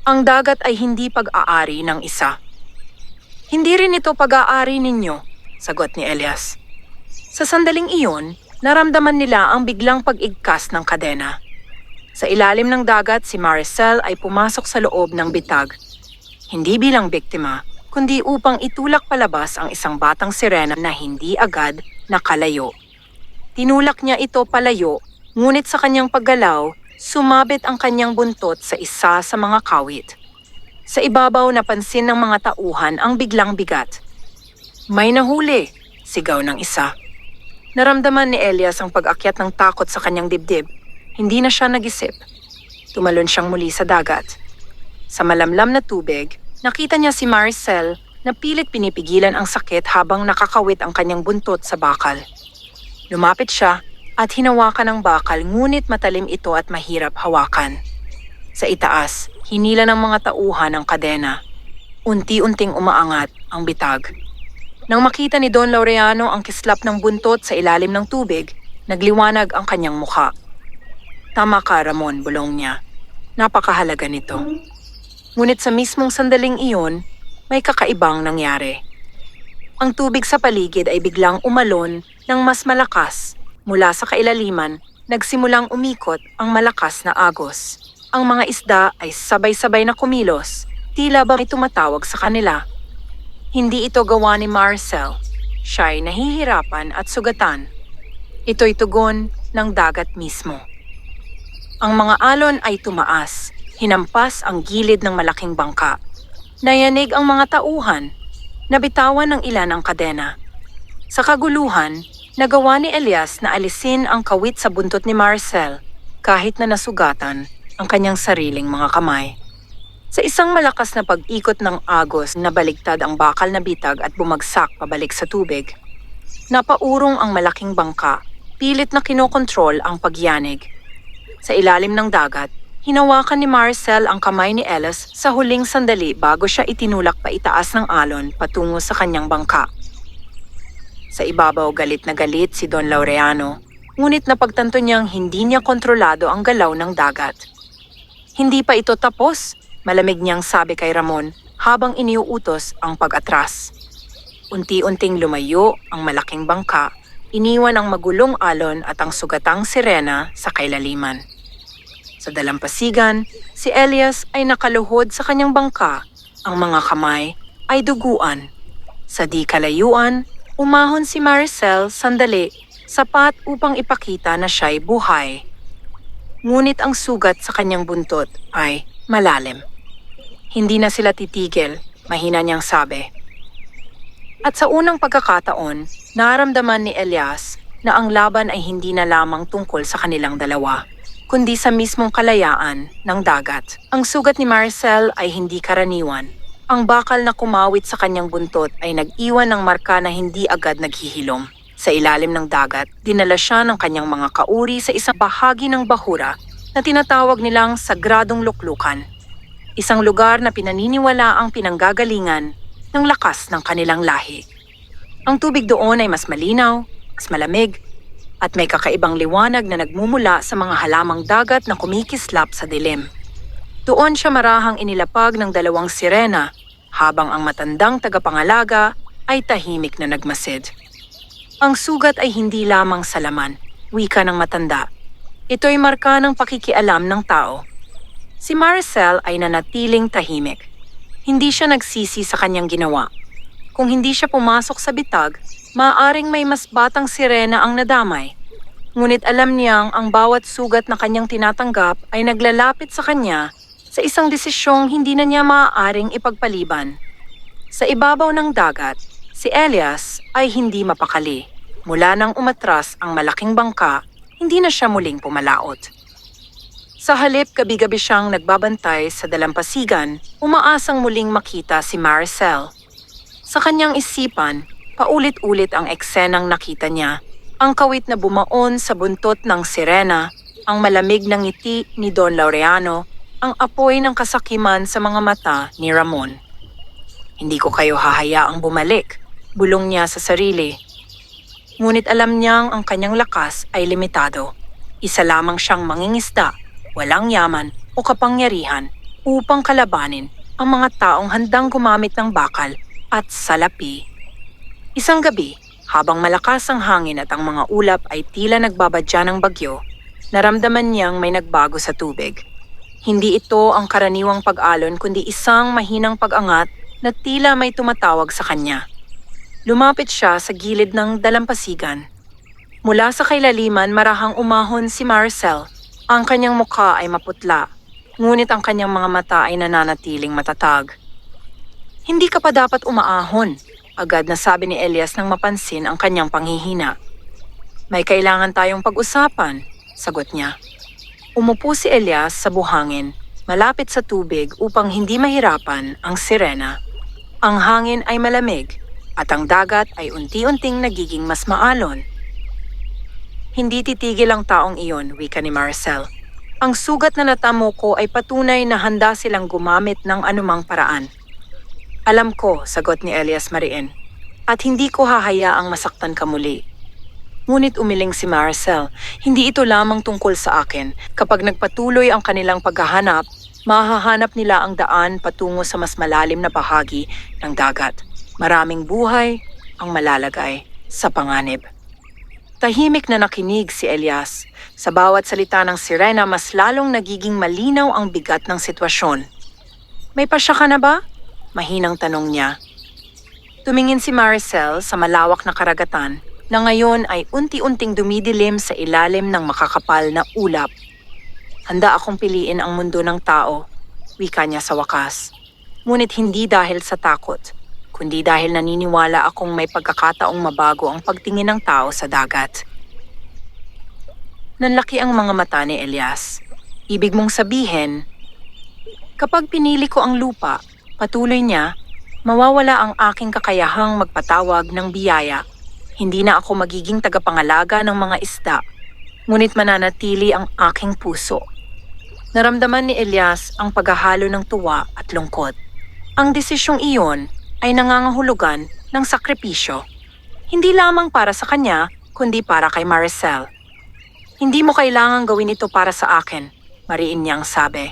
Ang dagat ay hindi pag-aari ng isa. Hindi rin ito pag-aari ninyo, sagot ni Elias. Sa sandaling iyon, naramdaman nila ang biglang pag-igkas ng kadena. Sa ilalim ng dagat, si Maricel ay pumasok sa loob ng bitag. Hindi bilang biktima, kundi upang itulak palabas ang isang batang sirena na hindi agad nakalayo. Tinulak niya ito palayo, ngunit sa kanyang paggalaw, sumabit ang kanyang buntot sa isa sa mga kawit. Sa ibabaw napansin ng mga tauhan ang biglang bigat. May nahuli, sigaw ng isa. Naramdaman ni Elias ang pag-akyat ng takot sa kanyang dibdib. Hindi na siya nag-isip. Tumalon siyang muli sa dagat. Sa malamlam na tubig, nakita niya si Maricel na pilit pinipigilan ang sakit habang nakakawit ang kanyang buntot sa bakal. Lumapit siya at hinawakan ang bakal ngunit matalim ito at mahirap hawakan. Sa itaas, hinila ng mga tauhan ang kadena. Unti-unting umaangat ang bitag. Nang makita ni Don Laureano ang kislap ng buntot sa ilalim ng tubig, nagliwanag ang kanyang mukha. Tama ka, Ramon, bulong niya. Napakahalaga nito. Ngunit sa mismong sandaling iyon, may kakaibang nangyari. Ang tubig sa paligid ay biglang umalon ng mas malakas. Mula sa kailaliman, nagsimulang umikot ang malakas na agos. Ang mga isda ay sabay-sabay na kumilos, tila ba may tumatawag sa kanila. Hindi ito gawa ni Maricel. Siya ay nahihirapan at sugatan. Ito'y tugon ng dagat mismo. Ang mga alon ay tumaas, hinampas ang gilid ng malaking bangka. Nayanig ang mga tauhan, nabitawan ng ilan ang kadena. Sa kaguluhan, nagawa ni Elias na alisin ang kawit sa buntot ni Maricel kahit na nasugatan ang kanyang sariling mga kamay. Sa isang malakas na pag-ikot ng agos, nabaligtad ang bakal na bitag at bumagsak pabalik sa tubig. Napaurong ang malaking bangka, pilit na kinokontrol ang pagyanig. Sa ilalim ng dagat, hinawakan ni Maricel ang kamay ni Elias sa huling sandali bago siya itinulak pa itaas ng alon patungo sa kanyang bangka. Sa ibabaw galit na galit si Don Laureano, ngunit napagtanto niyang hindi niya kontrolado ang galaw ng dagat. Hindi pa ito tapos, malamig niyang sabi kay Ramon habang iniuutos ang pag-atras. Unti-unting lumayo ang malaking bangka, iniwan ang magulong alon at ang sugatang sirena sa kailaliman. Sa dalampasigan, si Elias ay nakaluhod sa kanyang bangka, ang mga kamay ay duguan. Sa di kalayuan, umahon si Maricel sandali, sapat upang ipakita na siya'y buhay. Ngunit ang sugat sa kanyang buntot ay malalim. Hindi na sila titigil, mahina niyang sabi. At sa unang pagkakataon, naramdaman ni Elias na ang laban ay hindi na lamang tungkol sa kanilang dalawa, kundi sa mismong kalayaan ng dagat. Ang sugat ni Maricel ay hindi karaniwan. Ang bakal na kumawit sa kanyang buntot ay nag-iwan ng marka na hindi agad naghihilom. Sa ilalim ng dagat, dinala siya ng kanyang mga kauri sa isang bahagi ng bahura na tinatawag nilang Sagradong Luklukan. Isang lugar na pinaniniwala ang pinanggagalingan ng lakas ng kanilang lahi. Ang tubig doon ay mas malinaw, mas malamig, at may kakaibang liwanag na nagmumula sa mga halamang dagat na kumikislap sa dilim. Doon siya marahang inilapag ng 2 sirena, habang ang matandang tagapangalaga ay tahimik na nagmasid. Ang sugat ay hindi lamang sa laman, wika ng matanda. Ito'y marka ng pakikialam ng tao. Si Maricel ay nanatiling tahimik. Hindi siya nagsisi sa kanyang ginawa. Kung hindi siya pumasok sa bitag, maaaring may mas batang sirena ang nadamay. Ngunit alam niyang ang bawat sugat na kanyang tinatanggap ay naglalapit sa kanya sa isang desisyong hindi na niya maaaring ipagpaliban. Sa ibabaw ng dagat, si Elias ay hindi mapakali. Mula nang umatras ang malaking bangka, hindi na siya muling pumalaot. Sa halip gabi-gabi siyang nagbabantay sa dalampasigan, umaasang muling makita si Maricel. Sa kanyang isipan, paulit-ulit ang eksenang nakita niya, ang kawit na bumaon sa buntot ng sirena, ang malamig na ngiti ni Don Laureano, ang apoy ng kasakiman sa mga mata ni Ramon. Hindi ko kayo hahayaang bumalik, bulong niya sa sarili. Ngunit alam niyang ang kanyang lakas ay limitado. Isa lamang siyang mangingisda, walang yaman o kapangyarihan upang kalabanin ang mga taong handang gumamit ng bakal at salapi. Isang gabi, habang malakas ang hangin at ang mga ulap ay tila nagbabadya ng bagyo, naramdaman niyang may nagbago sa tubig. Hindi ito ang karaniwang pag-alon kundi isang mahinang pag-angat na tila may tumatawag sa kanya. Lumapit siya sa gilid ng dalampasigan. Mula sa kailaliman marahang umahon si Maricel. Ang kanyang mukha ay maputla, ngunit ang kanyang mga mata ay nananatiling matatag. Hindi ka pa dapat umaahon, agad na sabi ni Elias nang mapansin ang kanyang panghihina. May kailangan tayong pag-usapan, sagot niya. Umupo si Elias sa buhangin, malapit sa tubig upang hindi mahirapan ang sirena. Ang hangin ay malamig at ang dagat ay unti-unting nagiging mas maalon. Hindi titigil ang taong iyon, wika ni Maricel. Ang sugat na natamo ko ay patunay na handa silang gumamit ng anumang paraan. Alam ko, sagot ni Elias Mariin, at hindi ko hahayaang masaktan ka muli. Ngunit umiling si Maricel, hindi ito lamang tungkol sa akin. Kapag nagpatuloy ang kanilang paghahanap, mahahanap nila ang daan patungo sa mas malalim na bahagi ng dagat. Maraming buhay ang malalagay sa panganib. Tahimik na nakinig si Elias. Sa bawat salita ng sirena, mas lalong nagiging malinaw ang bigat ng sitwasyon. May pasya ka na ba? Mahinang tanong niya. Tumingin si Maricel sa malawak na karagatan na ngayon ay unti-unting dumidilim sa ilalim ng makakapal na ulap. Handa akong piliin ang mundo ng tao, wika niya sa wakas. Ngunit hindi dahil sa takot, kundi dahil naniniwala akong may pagkakataong mabago ang pagtingin ng tao sa dagat. Nanlaki ang mga mata ni Elias. Ibig mong sabihin, kapag pinili ko ang lupa, patuloy niya, mawawala ang aking kakayahang magpatawag ng biyaya. Hindi na ako magiging tagapangalaga ng mga isda, ngunit mananatili ang aking puso. Naramdaman ni Elias ang paghahalo ng tuwa at lungkot. Ang desisyong iyon ay nangangahulugan ng sakripisyo. Hindi lamang para sa kanya, kundi para kay Maricel. Hindi mo kailangang gawin ito para sa akin, mariin niyang sabi.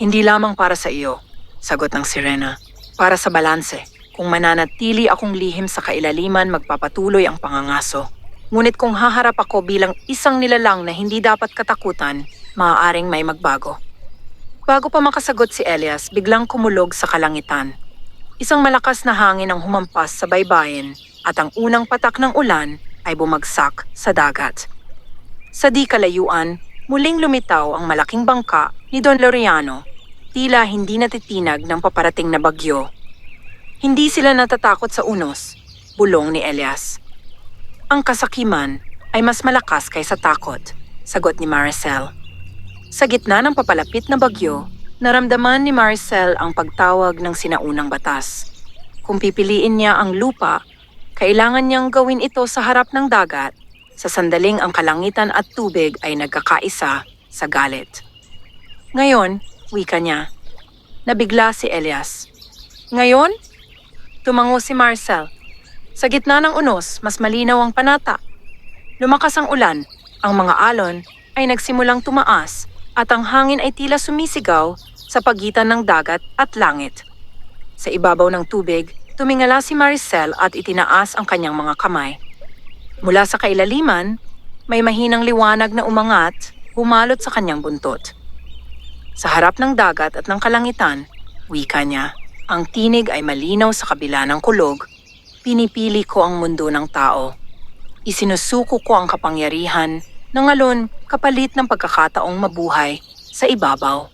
Hindi lamang para sa iyo, sagot ng sirena. Para sa balanse, Kung mananatili akong lihim sa kailaliman, magpapatuloy ang pangangaso. Ngunit kung haharap ako bilang isang nilalang na hindi dapat katakutan, maaaring may magbago. Bago pa makasagot si Elias, biglang kumulog sa kalangitan. Isang malakas na hangin ang humampas sa baybayin at ang unang patak ng ulan ay bumagsak sa dagat. Sa di kalayuan, muling lumitaw ang malaking bangka ni Don Laureano, tila hindi natitinag ng paparating na bagyo. Hindi sila natatakot sa unos, bulong ni Elias. Ang kasakiman ay mas malakas kaysa takot, sagot ni Maricel. Sa gitna ng papalapit na bagyo, naramdaman ni Maricel ang pagtawag ng sinaunang batas. Kung pipiliin niya ang lupa, kailangan niyang gawin ito sa harap ng dagat, sa sandaling ang kalangitan at tubig ay nagkakaisa sa galit. Ngayon, wika niya. Nabigla si Elias. Ngayon? Tumango si Maricel. Sa gitna ng unos, mas malinaw ang panata. Lumakas ang ulan, ang mga alon ay nagsimulang tumaas at ang hangin ay tila sumisigaw sa pagitan ng dagat at langit. Sa ibabaw ng tubig, tumingala si Maricel at itinaas ang kanyang mga kamay. Mula sa kailaliman, may mahinang liwanag na umangat, bumalot sa kanyang buntot. Sa harap ng dagat at ng kalangitan, wika niya, ang tinig ay malinaw sa kabila ng kulog. Pinipili ko ang mundo ng tao. Isinusuko ko ang kapangyarihan ng alon kapalit ng pagkakataong mabuhay sa ibabaw.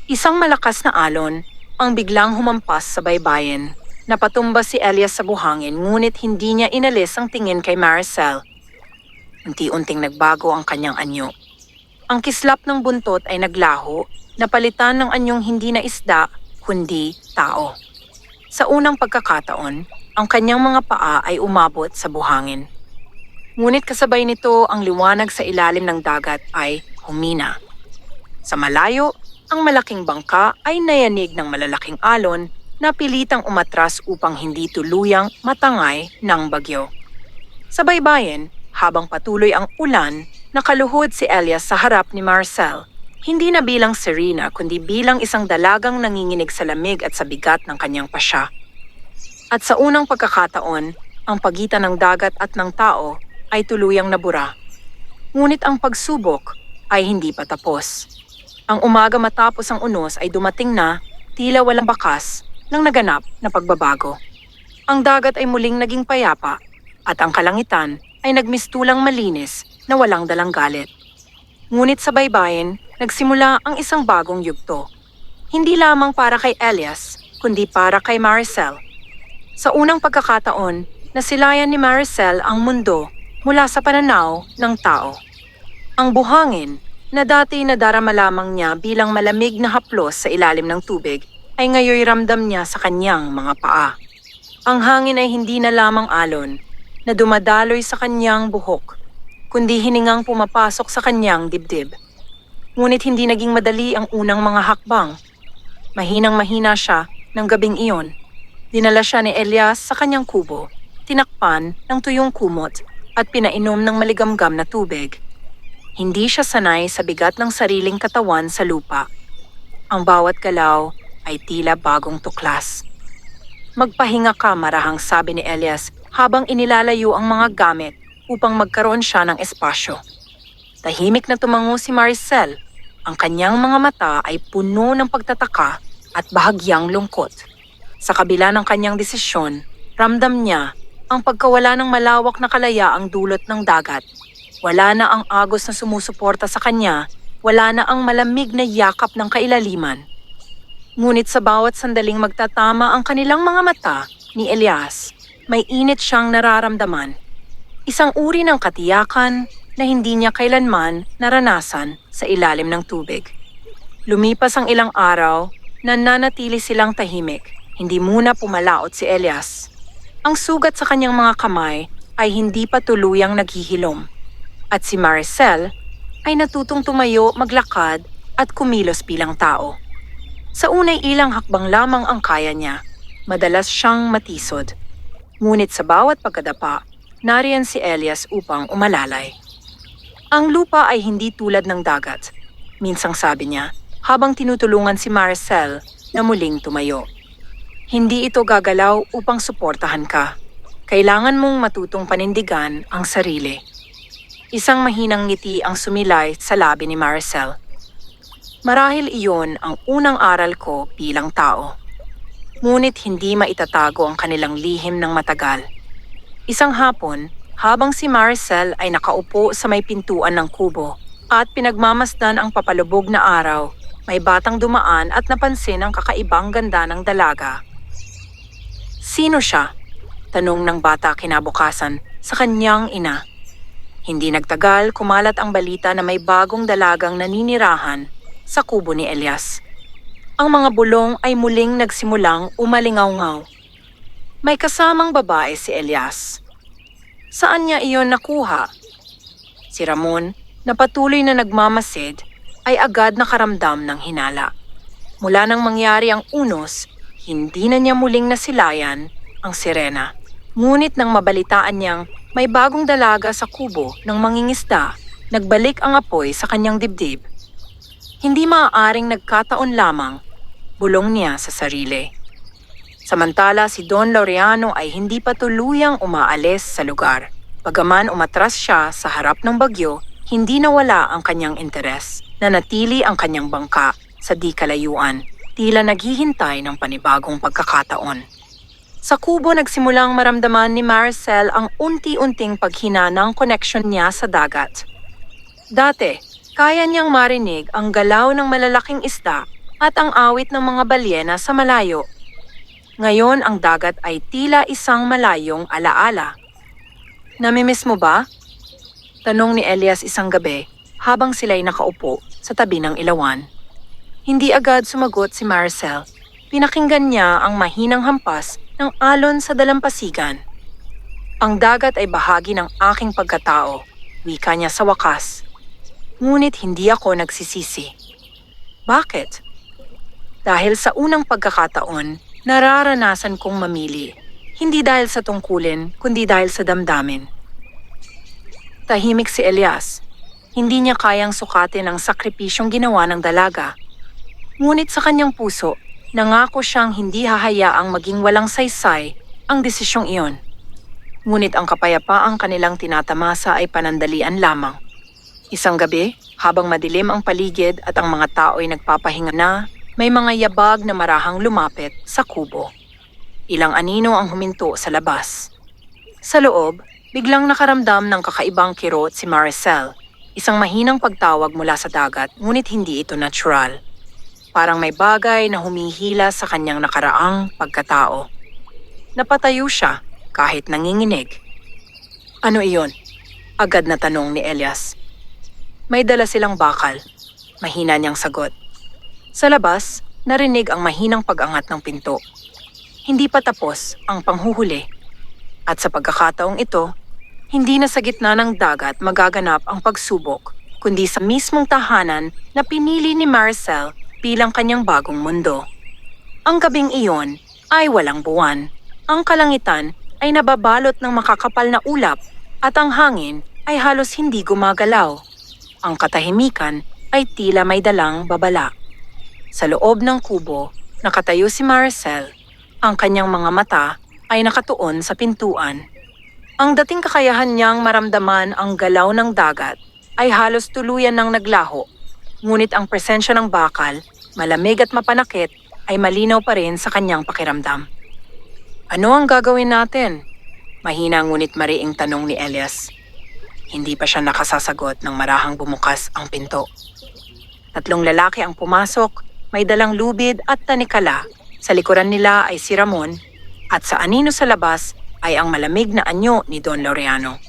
Isang malakas na alon ang biglang humampas sa baybayin. Napatumba si Elias sa buhangin ngunit hindi niya inalis ang tingin kay Maricel. Unti-unting nagbago ang kanyang anyo. Ang kislap ng buntot ay naglaho, napalitan ng anyong hindi na isda kundi tao. Sa unang pagkakataon, ang kanyang mga paa ay umabot sa buhangin. Ngunit kasabay nito ang liwanag sa ilalim ng dagat ay humina. Sa malayo, ang malaking bangka ay nayanig ng malalaking alon na pilitang umatras upang hindi tuluyang matangay ng bagyo. Sa baybayin, habang patuloy ang ulan, nakaluhod si Elias sa harap ni Maricel. Hindi na bilang Serena kundi bilang isang dalagang nanginginig sa lamig at sa bigat ng kanyang pasya. At sa unang pagkakataon, ang pagitan ng dagat at ng tao ay tuluyang nabura. Ngunit ang pagsubok ay hindi pa tapos. Ang umaga matapos ang unos ay dumating na tila walang bakas ng naganap na pagbabago. Ang dagat ay muling naging payapa at ang kalangitan ay nagmistulang malinis na walang dalang galit. Ngunit sa baybayin, nagsimula ang isang bagong yugto. Hindi lamang para kay Elias, kundi para kay Maricel. Sa unang pagkakataon, nasilayan ni Maricel ang mundo mula sa pananaw ng tao. Ang buhangin, na dati nadarama lamang niya bilang malamig na haplos sa ilalim ng tubig, ay ngayoy ramdam niya sa kanyang mga paa. Ang hangin ay hindi na lamang alon, na dumadaloy sa kanyang buhok, kundi hiningang pumapasok sa kanyang dibdib. Ngunit hindi naging madali ang unang mga hakbang. Mahinang-mahina siya ng gabing iyon. Dinala siya ni Elias sa kanyang kubo, tinakpan ng tuyong kumot at pinainom ng maligamgam na tubig. Hindi siya sanay sa bigat ng sariling katawan sa lupa. Ang bawat galaw ay tila bagong tuklas. Magpahinga ka, marahang sabi ni Elias habang inilalayo ang mga gamit upang magkaroon siya ng espasyo. Tahimik na tumango si Maricel. Ang kanyang mga mata ay puno ng pagtataka at bahagyang lungkot. Sa kabila ng kanyang desisyon, ramdam niya ang pagkawala ng malawak na kalayaang dulot ng dagat. Wala na ang agos na sumusuporta sa kanya, wala na ang malamig na yakap ng kailaliman. Ngunit sa bawat sandaling magtatama ang kanilang mga mata ni Elias, may init siyang nararamdaman. Isang uri ng katiyakan na hindi niya kailanman naranasan sa ilalim ng tubig. Lumipas ang ilang araw, nananatili silang tahimik. Hindi muna pumalaot si Elias. Ang sugat sa kanyang mga kamay ay hindi pa tuluyang naghihilom. At si Maricel ay natutong tumayo, maglakad at kumilos bilang tao. Sa unay ilang hakbang lamang ang kaya niya. Madalas siyang matisod. Ngunit sa bawat pagkadapa, nariyan si Elias upang umalalay. Ang lupa ay hindi tulad ng dagat, minsang sabi niya habang tinutulungan si Maricel na muling tumayo. Hindi ito gagalaw upang suportahan ka. Kailangan mong matutong panindigan ang sarili. Isang mahinang ngiti ang sumilay sa labi ni Maricel. Marahil iyon ang unang aral ko bilang tao. Ngunit hindi maitatago ang kanilang lihim ng matagal. Isang hapon, habang si Maricel ay nakaupo sa may pintuan ng kubo at pinagmamasdan ang papalubog na araw, may batang dumaan at napansin ang kakaibang ganda ng dalaga. Sino siya? Tanong ng bata kinabukasan sa kanyang ina. Hindi nagtagal, kumalat ang balita na may bagong dalagang naninirahan sa kubo ni Elias. Ang mga bulong ay muling nagsimulang umalingaw-ngaw. May kasamang babae si Elias. Saan niya iyon nakuha? Si Ramon, na patuloy na nagmamasid, ay agad nakaramdam ng hinala. Mula nang mangyari ang unos, hindi na niya muling nasilayan ang sirena. Ngunit nang mabalitaan niyang may bagong dalaga sa kubo ng mangingisda, nagbalik ang apoy sa kanyang dibdib. Hindi maaaring nagkataon lamang, bulong niya sa sarili. Samantala si Don Laureano ay hindi pa tuluyang umaalis sa lugar. Bagaman umatras siya sa harap ng bagyo, hindi nawala ang kanyang interes. Nanatili ang kanyang bangka sa di kalayuan, tila naghihintay ng panibagong pagkakataon. Sa kubo nagsimulang maramdaman ni Maricel ang unti-unting paghina ng koneksyon niya sa dagat. Dati, kaya niyang marinig ang galaw ng malalaking isda at ang awit ng mga balyena sa malayo. Ngayon ang dagat ay tila isang malayong alaala. Namimiss mo ba? Tanong ni Elias isang gabi habang sila'y nakaupo sa tabi ng ilawan. Hindi agad sumagot si Maricel. Pinakinggan niya ang mahinang hampas ng alon sa dalampasigan. Ang dagat ay bahagi ng aking pagkatao, wika niya sa wakas. Ngunit hindi ako nagsisisi. Bakit? Dahil sa unang pagkakataon, nararanasan kong mamili. Hindi dahil sa tungkulin, kundi dahil sa damdamin. Tahimik si Elias. Hindi niya kayang sukatin ang sakripisyong ginawa ng dalaga. Ngunit sa kanyang puso, nangako siyang hindi hahayaang maging walang saysay ang desisyong iyon. Ngunit ang kapayapaang kanilang tinatamasa ay panandalian lamang. Isang gabi, habang madilim ang paligid at ang mga tao ay nagpapahinga na, may mga yabag na marahang lumapit sa kubo. Ilang anino ang huminto sa labas. Sa loob, biglang nakaramdam ng kakaibang kirot si Maricel, isang mahinang pagtawag mula sa dagat ngunit hindi ito natural. Parang may bagay na humihila sa kanyang nakaraang pagkatao. Napatayo siya kahit nanginginig. Ano iyon? Agad na tanong ni Elias. May dala silang bakal. Mahina niyang sagot. Sa labas, narinig ang mahinang pag-angat ng pinto. Hindi pa tapos ang panghuhuli. At sa pagkakataong ito, hindi na sa gitna ng dagat magaganap ang pagsubok, kundi sa mismong tahanan na pinili ni Maricel bilang kanyang bagong mundo. Ang gabing iyon ay walang buwan. Ang kalangitan ay nababalot ng makakapal na ulap at ang hangin ay halos hindi gumagalaw. Ang katahimikan ay tila may dalang babala. Sa loob ng kubo, nakatayo si Maricel. Ang kanyang mga mata ay nakatuon sa pintuan. Ang dating kakayahan niyang maramdaman ang galaw ng dagat ay halos tuluyan ng naglaho. Ngunit ang presensya ng bakal, malamig at mapanakit, ay malinaw pa rin sa kanyang pakiramdam. Ano ang gagawin natin? Mahina ngunit mariing tanong ni Elias. Hindi pa siya nakasasagot nang marahang bumukas ang pinto. 3 lalaki ang pumasok, may dalang lubid at tanikala. Sa likuran nila ay si Ramon at sa anino sa labas ay ang malamig na anyo ni Don Laureano.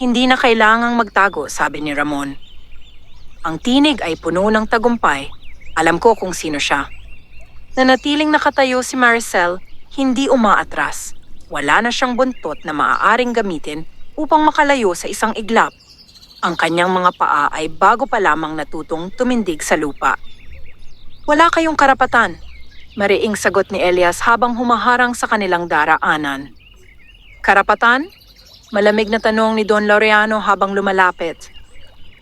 Hindi na kailangang magtago, sabi ni Ramon. Ang tinig ay puno ng tagumpay. Alam ko kung sino siya. Nanatiling nakatayo si Maricel, hindi umaatras. Wala na siyang buntot na maaaring gamitin upang makalayo sa isang iglap. Ang kanyang mga paa ay bago pa lamang natutong tumindig sa lupa. Wala kayong karapatan, mariing sagot ni Elias habang humaharang sa kanilang daraanan. Karapatan? Malamig na tanong ni Don Laureano habang lumalapit.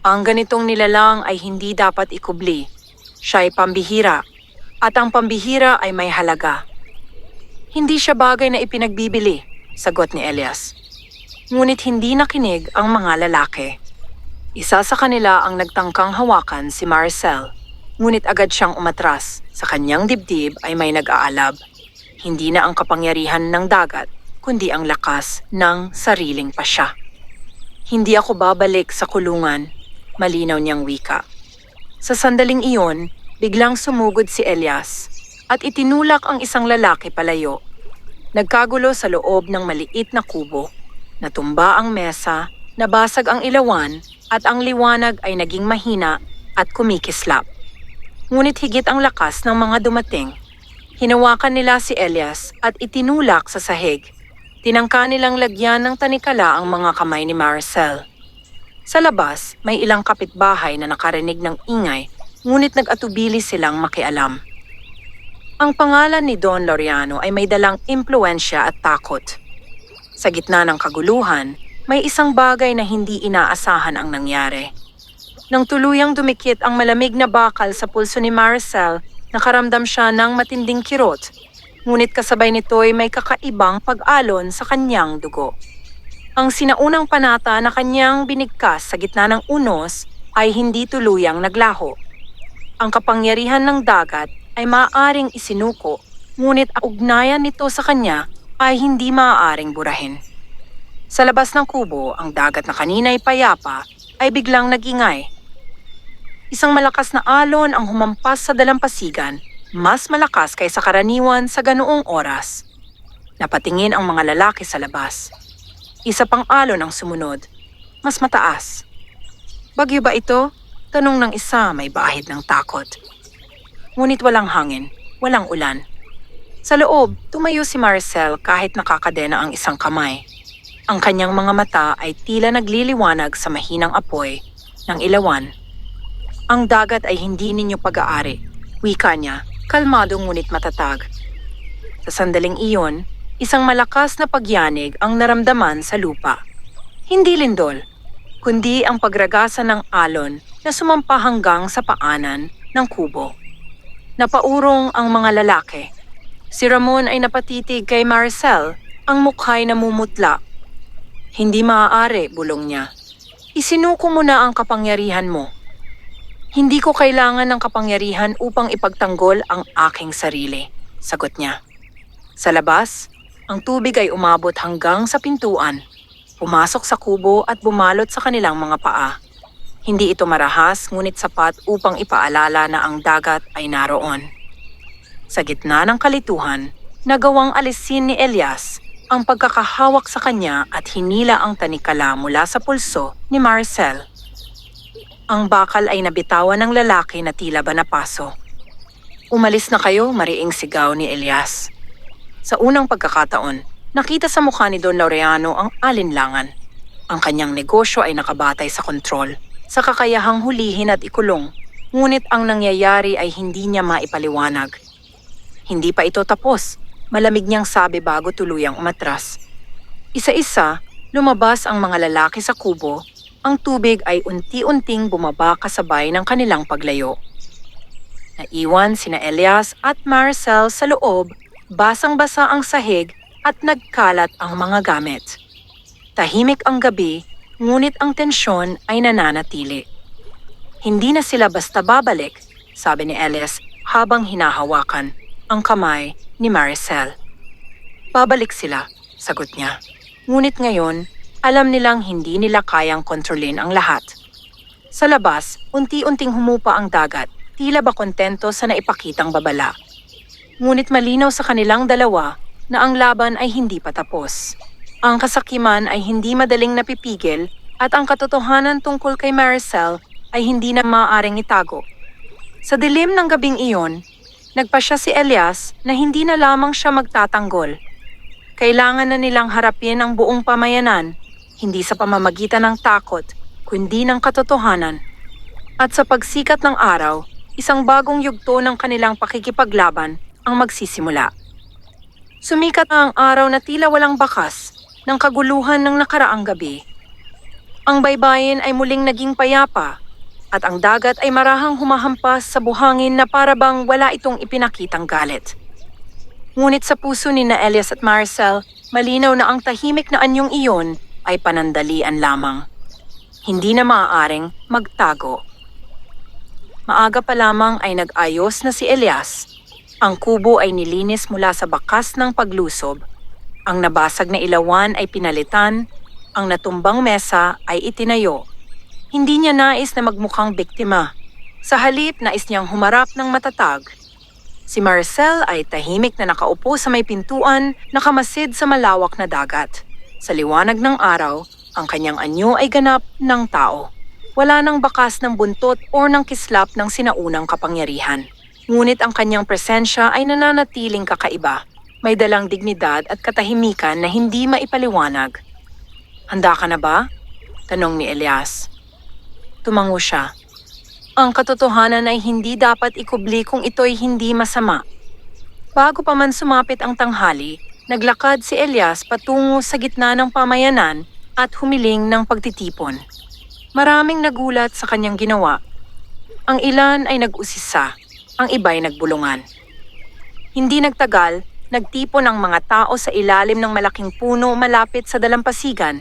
Ang ganitong nilalang ay hindi dapat ikubli. Siya ay pambihira, at ang pambihira ay may halaga. Hindi siya bagay na ipinagbibili, sagot ni Elias. Ngunit hindi nakinig ang mga lalaki. Isa sa kanila ang nagtangkang hawakan si Marcel, ngunit agad siyang umatras. Sa kanyang dibdib ay may nag-aalab. Hindi na ang kapangyarihan ng dagat, kundi ang lakas ng sariling pasya. Hindi ako babalik sa kulungan, malinaw niyang wika. Sa sandaling iyon, biglang sumugod si Elias at itinulak ang isang lalaki palayo. Nagkagulo sa loob ng maliit na kubo. Natumba ang mesa, nabasag ang ilawan at ang liwanag ay naging mahina at kumikislap. Ngunit higit ang lakas ng mga dumating. Hinawakan nila si Elias at itinulak sa sahig. Tinangka nilang lagyan ng tanikala ang mga kamay ni Marcel. Sa labas, may ilang kapitbahay na nakarinig ng ingay, ngunit nag-atubili silang makialam. Ang pangalan ni Don Laureano ay may dalang impluensya at takot. Sa gitna ng kaguluhan, may isang bagay na hindi inaasahan ang nangyari. Nang tuluyang dumikit ang malamig na bakal sa pulso ni Marcel, nakaramdam siya ng matinding kirot. Ngunit kasabay nito'y may kakaibang pag-alon sa kanyang dugo. Ang sinaunang panata na kanyang binigkas sa gitna ng unos ay hindi tuluyang naglaho. Ang kapangyarihan ng dagat ay maaaring isinuko, ngunit ang ugnayan nito sa kanya ay hindi maaaring burahin. Sa labas ng kubo, ang dagat na kanina'y payapa ay biglang nag-ingay. Isang malakas na alon ang humampas sa dalampasigan, mas malakas kaysa karaniwan sa ganoong oras. Napatingin ang mga lalaki sa labas. Isa pang alon ang sumunod, mas mataas. Bagyo ba ito? Tanong ng isa, may bahid ng takot. Ngunit walang hangin, walang ulan. Sa loob, tumayo si Marcel kahit nakakadena ang isang kamay. Ang kanyang mga mata ay tila nagliliwanag sa mahinang apoy ng ilawan. Ang dagat ay hindi ninyo pag-aari, wika niya, kalmado ngunit matatag. Sa sandaling iyon, isang malakas na pagyanig ang naramdaman sa lupa. Hindi lindol, kundi ang pagragasa ng alon na sumampa hanggang sa paanan ng kubo. Napaurong ang mga lalaki. Si Ramon ay napatitig kay Marcel, ang mukha'y namumutla. Hindi maaari, bulong niya. Isinuko mo na ang kapangyarihan mo. Hindi ko kailangan ng kapangyarihan upang ipagtanggol ang aking sarili, sagot niya. Sa labas, ang tubig ay umabot hanggang sa pintuan, pumasok sa kubo at bumalot sa kanilang mga paa. Hindi ito marahas ngunit sapat upang ipaalala na ang dagat ay naroon. Sa gitna ng kalituhan, nagawang alisin ni Elias ang pagkakahawak sa kanya at hinila ang tanikala mula sa pulso ni Marcel. Ang bakal ay nabitawan ng lalaki na tila ba napaso. Umalis na kayo, mariing sigaw ni Elias. Sa unang pagkakataon, nakita sa mukha ni Don Laureano ang alinlangan. Ang kanyang negosyo ay nakabatay sa kontrol, sa kakayahang hulihin at ikulong, ngunit ang nangyayari ay hindi niya maipaliwanag. Hindi pa ito tapos, malamig niyang sabi bago tuluyang umatras. Isa-isa, lumabas ang mga lalaki sa kubo. Ang tubig ay unti-unting bumaba kasabay ng kanilang paglayo. Naiwan sina Elias at Marcel sa loob, basang-basa ang sahig at nagkalat ang mga gamit. Tahimik ang gabi, ngunit ang tensyon ay nananatili. Hindi na sila basta babalik, sabi ni Elias habang hinahawakan ang kamay ni Marcel. Babalik sila, sagot niya. Ngunit ngayon, alam nilang hindi nila kayang kontrolin ang lahat. Sa labas, unti-unting humupa ang dagat, tila ba kontento sa naipakitang babala. Ngunit malinaw sa kanilang dalawa na ang laban ay hindi pa tapos. Ang kasakiman ay hindi madaling napipigil at ang katotohanan tungkol kay Marcel ay hindi na maaaring itago. Sa dilim ng gabing iyon, nagpasya si Elias na hindi na lamang siya magtatanggol. Kailangan na nilang harapin ang buong pamayanan, hindi sa pamamagitan ng takot, kundi ng katotohanan. At sa pagsikat ng araw, isang bagong yugto ng kanilang pakikipaglaban ang magsisimula. Sumikat na ang araw na tila walang bakas ng kaguluhan ng nakaraang gabi. Ang baybayin ay muling naging payapa at ang dagat ay marahang humahampas sa buhangin na parabang wala itong ipinakitang galit. Ngunit sa puso ni na Elias at Marcel, malinaw na ang tahimik na anyong iyon ay panandalian lamang. Hindi na maaaring magtago. Maaga pa lamang ay nag-ayos na si Elias. Ang kubo ay nilinis mula sa bakas ng paglusob. Ang nabasag na ilawan ay pinalitan. Ang natumbang mesa ay itinayo. Hindi niya nais na magmukhang biktima. Sa halip, nais niyang humarap ng matatag. Si Marcel ay tahimik na nakaupo sa may pintuan, nakamasid sa malawak na dagat. Sa liwanag ng araw, ang kanyang anyo ay ganap ng tao. Wala nang bakas ng buntot o ng kislap ng sinaunang kapangyarihan. Ngunit ang kanyang presensya ay nananatiling kakaiba. May dalang dignidad at katahimikan na hindi maipaliwanag. "Handa ka na ba?" tanong ni Elias. Tumango siya. Ang katotohanan ay hindi dapat ikubli kung ito'y hindi masama. Bago pa man sumapit ang tanghali, naglakad si Elias patungo sa gitna ng pamayanan at humiling ng pagtitipon. Maraming nagulat sa kanyang ginawa. Ang ilan ay nag-usisa, ang iba'y nagbulungan. Hindi nagtagal, nagtipon ang mga tao sa ilalim ng malaking puno malapit sa dalampasigan.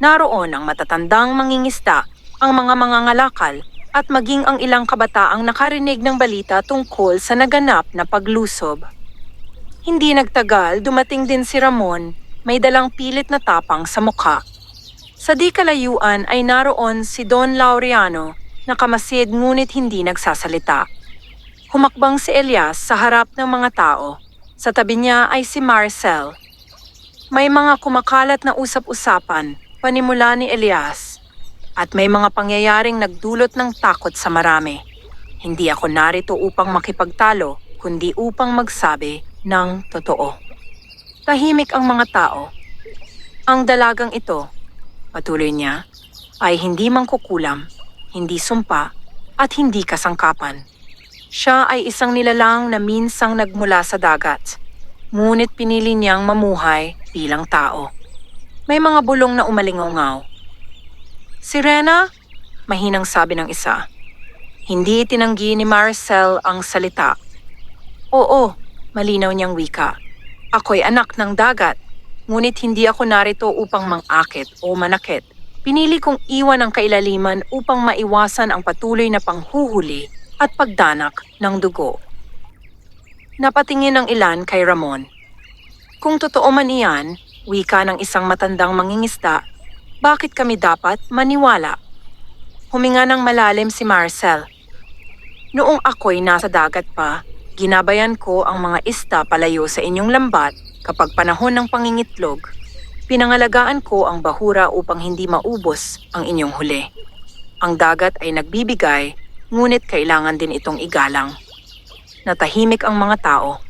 Naroon ang matatandang mangingisda, ang mga mangangalakal, at maging ang ilang kabataang nakarinig ng balita tungkol sa naganap na paglusob. Hindi nagtagal, dumating din si Ramon, may dalang pilit na tapang sa mukha. Sa di kalayuan ay naroon si Don Laureano, nakamasid ngunit hindi nagsasalita. Humakbang si Elias sa harap ng mga tao. Sa tabi niya ay si Marcel. May mga kumakalat na usap-usapan, panimula ni Elias. At may mga pangyayaring nagdulot ng takot sa marami. Hindi ako narito upang makipagtalo, kundi upang magsabi ng totoo. Tahimik ang mga tao. Ang dalagang ito, patuloy niya, ay hindi mangkukulam, hindi sumpa, at hindi kasangkapan. Siya ay isang nilalang na minsang nagmula sa dagat, ngunit pinili niyang mamuhay bilang tao. May mga bulong na umalingaw. "Sirena?" mahinang sabi ng isa. Hindi itinanggi ni Marcel ang salita. "Oo," malinaw niyang wika. "Ako'y anak ng dagat, ngunit hindi ako narito upang mangakit o manakit. Pinili kong iwan ang kailaliman upang maiwasan ang patuloy na panghuhuli at pagdanak ng dugo." Napatingin ang ilan kay Ramon. "Kung totoo man iyan," wika ng isang matandang mangingisda, "bakit kami dapat maniwala?" Huminga ng malalim si Marcel. "Noong ako'y nasa dagat pa, ginabayan ko ang mga isda palayo sa inyong lambat kapag panahon ng pangingitlog. Pinangalagaan ko ang bahura upang hindi maubos ang inyong huli. Ang dagat ay nagbibigay, ngunit kailangan din itong igalang." Natahimik ang mga tao.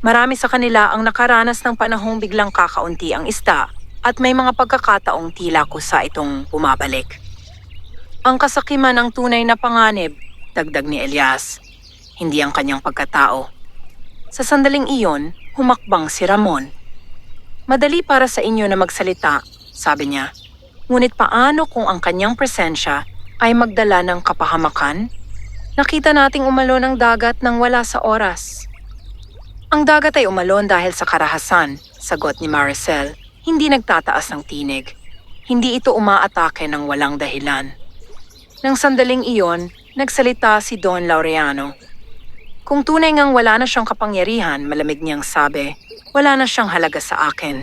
Marami sa kanila ang nakaranas ng panahong biglang kakaunti ang isda at may mga pagkakataong tila kusa itong bumabalik. "Ang kasakiman ang tunay na panganib," dagdag ni Elias. Hindi ang kanyang pagkatao. Sa sandaling iyon, humakbang si Ramon. "Madali para sa inyo na magsalita," sabi niya. "Ngunit paano kung ang kanyang presensya ay magdala ng kapahamakan? Nakita nating umalon ang dagat nang wala sa oras." "Ang dagat ay umalon dahil sa karahasan," sagot ni Marcel. Hindi nagtataas ng tinig. Hindi ito umaatake ng walang dahilan. Nang sandaling iyon, nagsalita si Don Laureano. Kung tunay ngang wala na siyang kapangyarihan, malamig niyang sabi, wala na siyang halaga sa akin.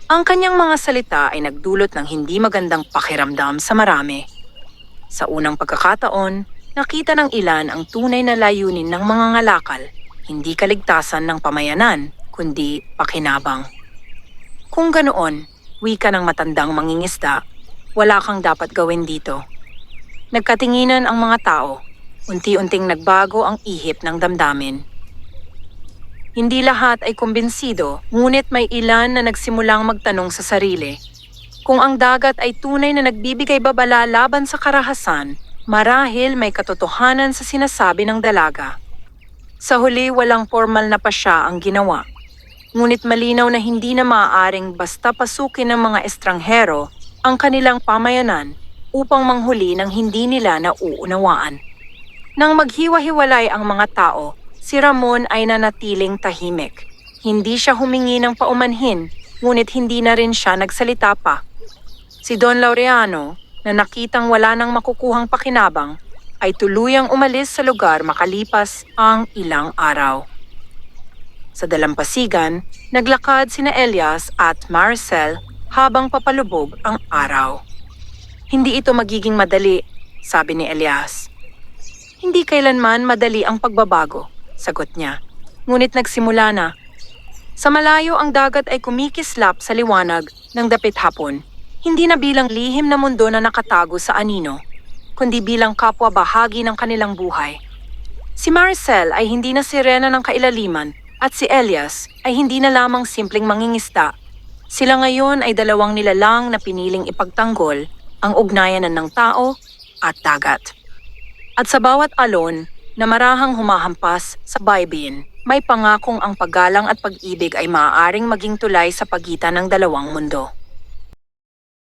Ang kanyang mga salita ay nagdulot ng hindi magandang pakiramdam sa marami. Sa unang pagkakataon, nakita ng ilan ang tunay na layunin ng mga ngalakal, hindi kaligtasan ng pamayanan, kundi pakinabang. Kung ganoon, wika ng matandang mangingisda, wala kang dapat gawin dito. Nagkatinginan ang mga tao, unti-unting nagbago ang ihip ng damdamin. Hindi lahat ay kumbinsido, ngunit may ilan na nagsimulang magtanong sa sarili. Kung ang dagat ay tunay na nagbibigay babala laban sa karahasan, marahil may katotohanan sa sinasabi ng dalaga. Sa huli, walang formal na pasya ang ginawa. Ngunit malinaw na hindi na maaaring basta pasukin ng mga estranghero ang kanilang pamayanan upang manghuli ng hindi nila nauunawaan. Nang maghiwa-hiwalay ang mga tao, si Ramon ay nanatiling tahimik. Hindi siya humingi ng paumanhin, ngunit hindi na rin siya nagsalita pa. Si Don Laureano, na nakitang wala nang makukuhang pakinabang, ay tuluyang umalis sa lugar makalipas ang ilang araw. Sa dalampasigan, naglakad sina Elias at Marcel habang papalubog ang araw. Hindi ito magiging madali, sabi ni Elias. Hindi kailanman madali ang pagbabago, sagot niya. Ngunit nagsimula na. Sa malayo ang dagat ay kumikislap sa liwanag ng dapit hapon. Hindi na bilang lihim na mundo na nakatago sa anino, kundi bilang kapwa bahagi ng kanilang buhay. Si Marcel ay hindi na sirena ng kailaliman at si Elias ay hindi na lamang simpleng mangingisda. Sila ngayon ay dalawang nilalang na piniling ipagtanggol ang ugnayan ng tao at dagat. At sa bawat alon na marahang humahampas sa baybayin, may pangakong ang paggalang at pag-ibig ay maaaring maging tulay sa pagitan ng dalawang mundo.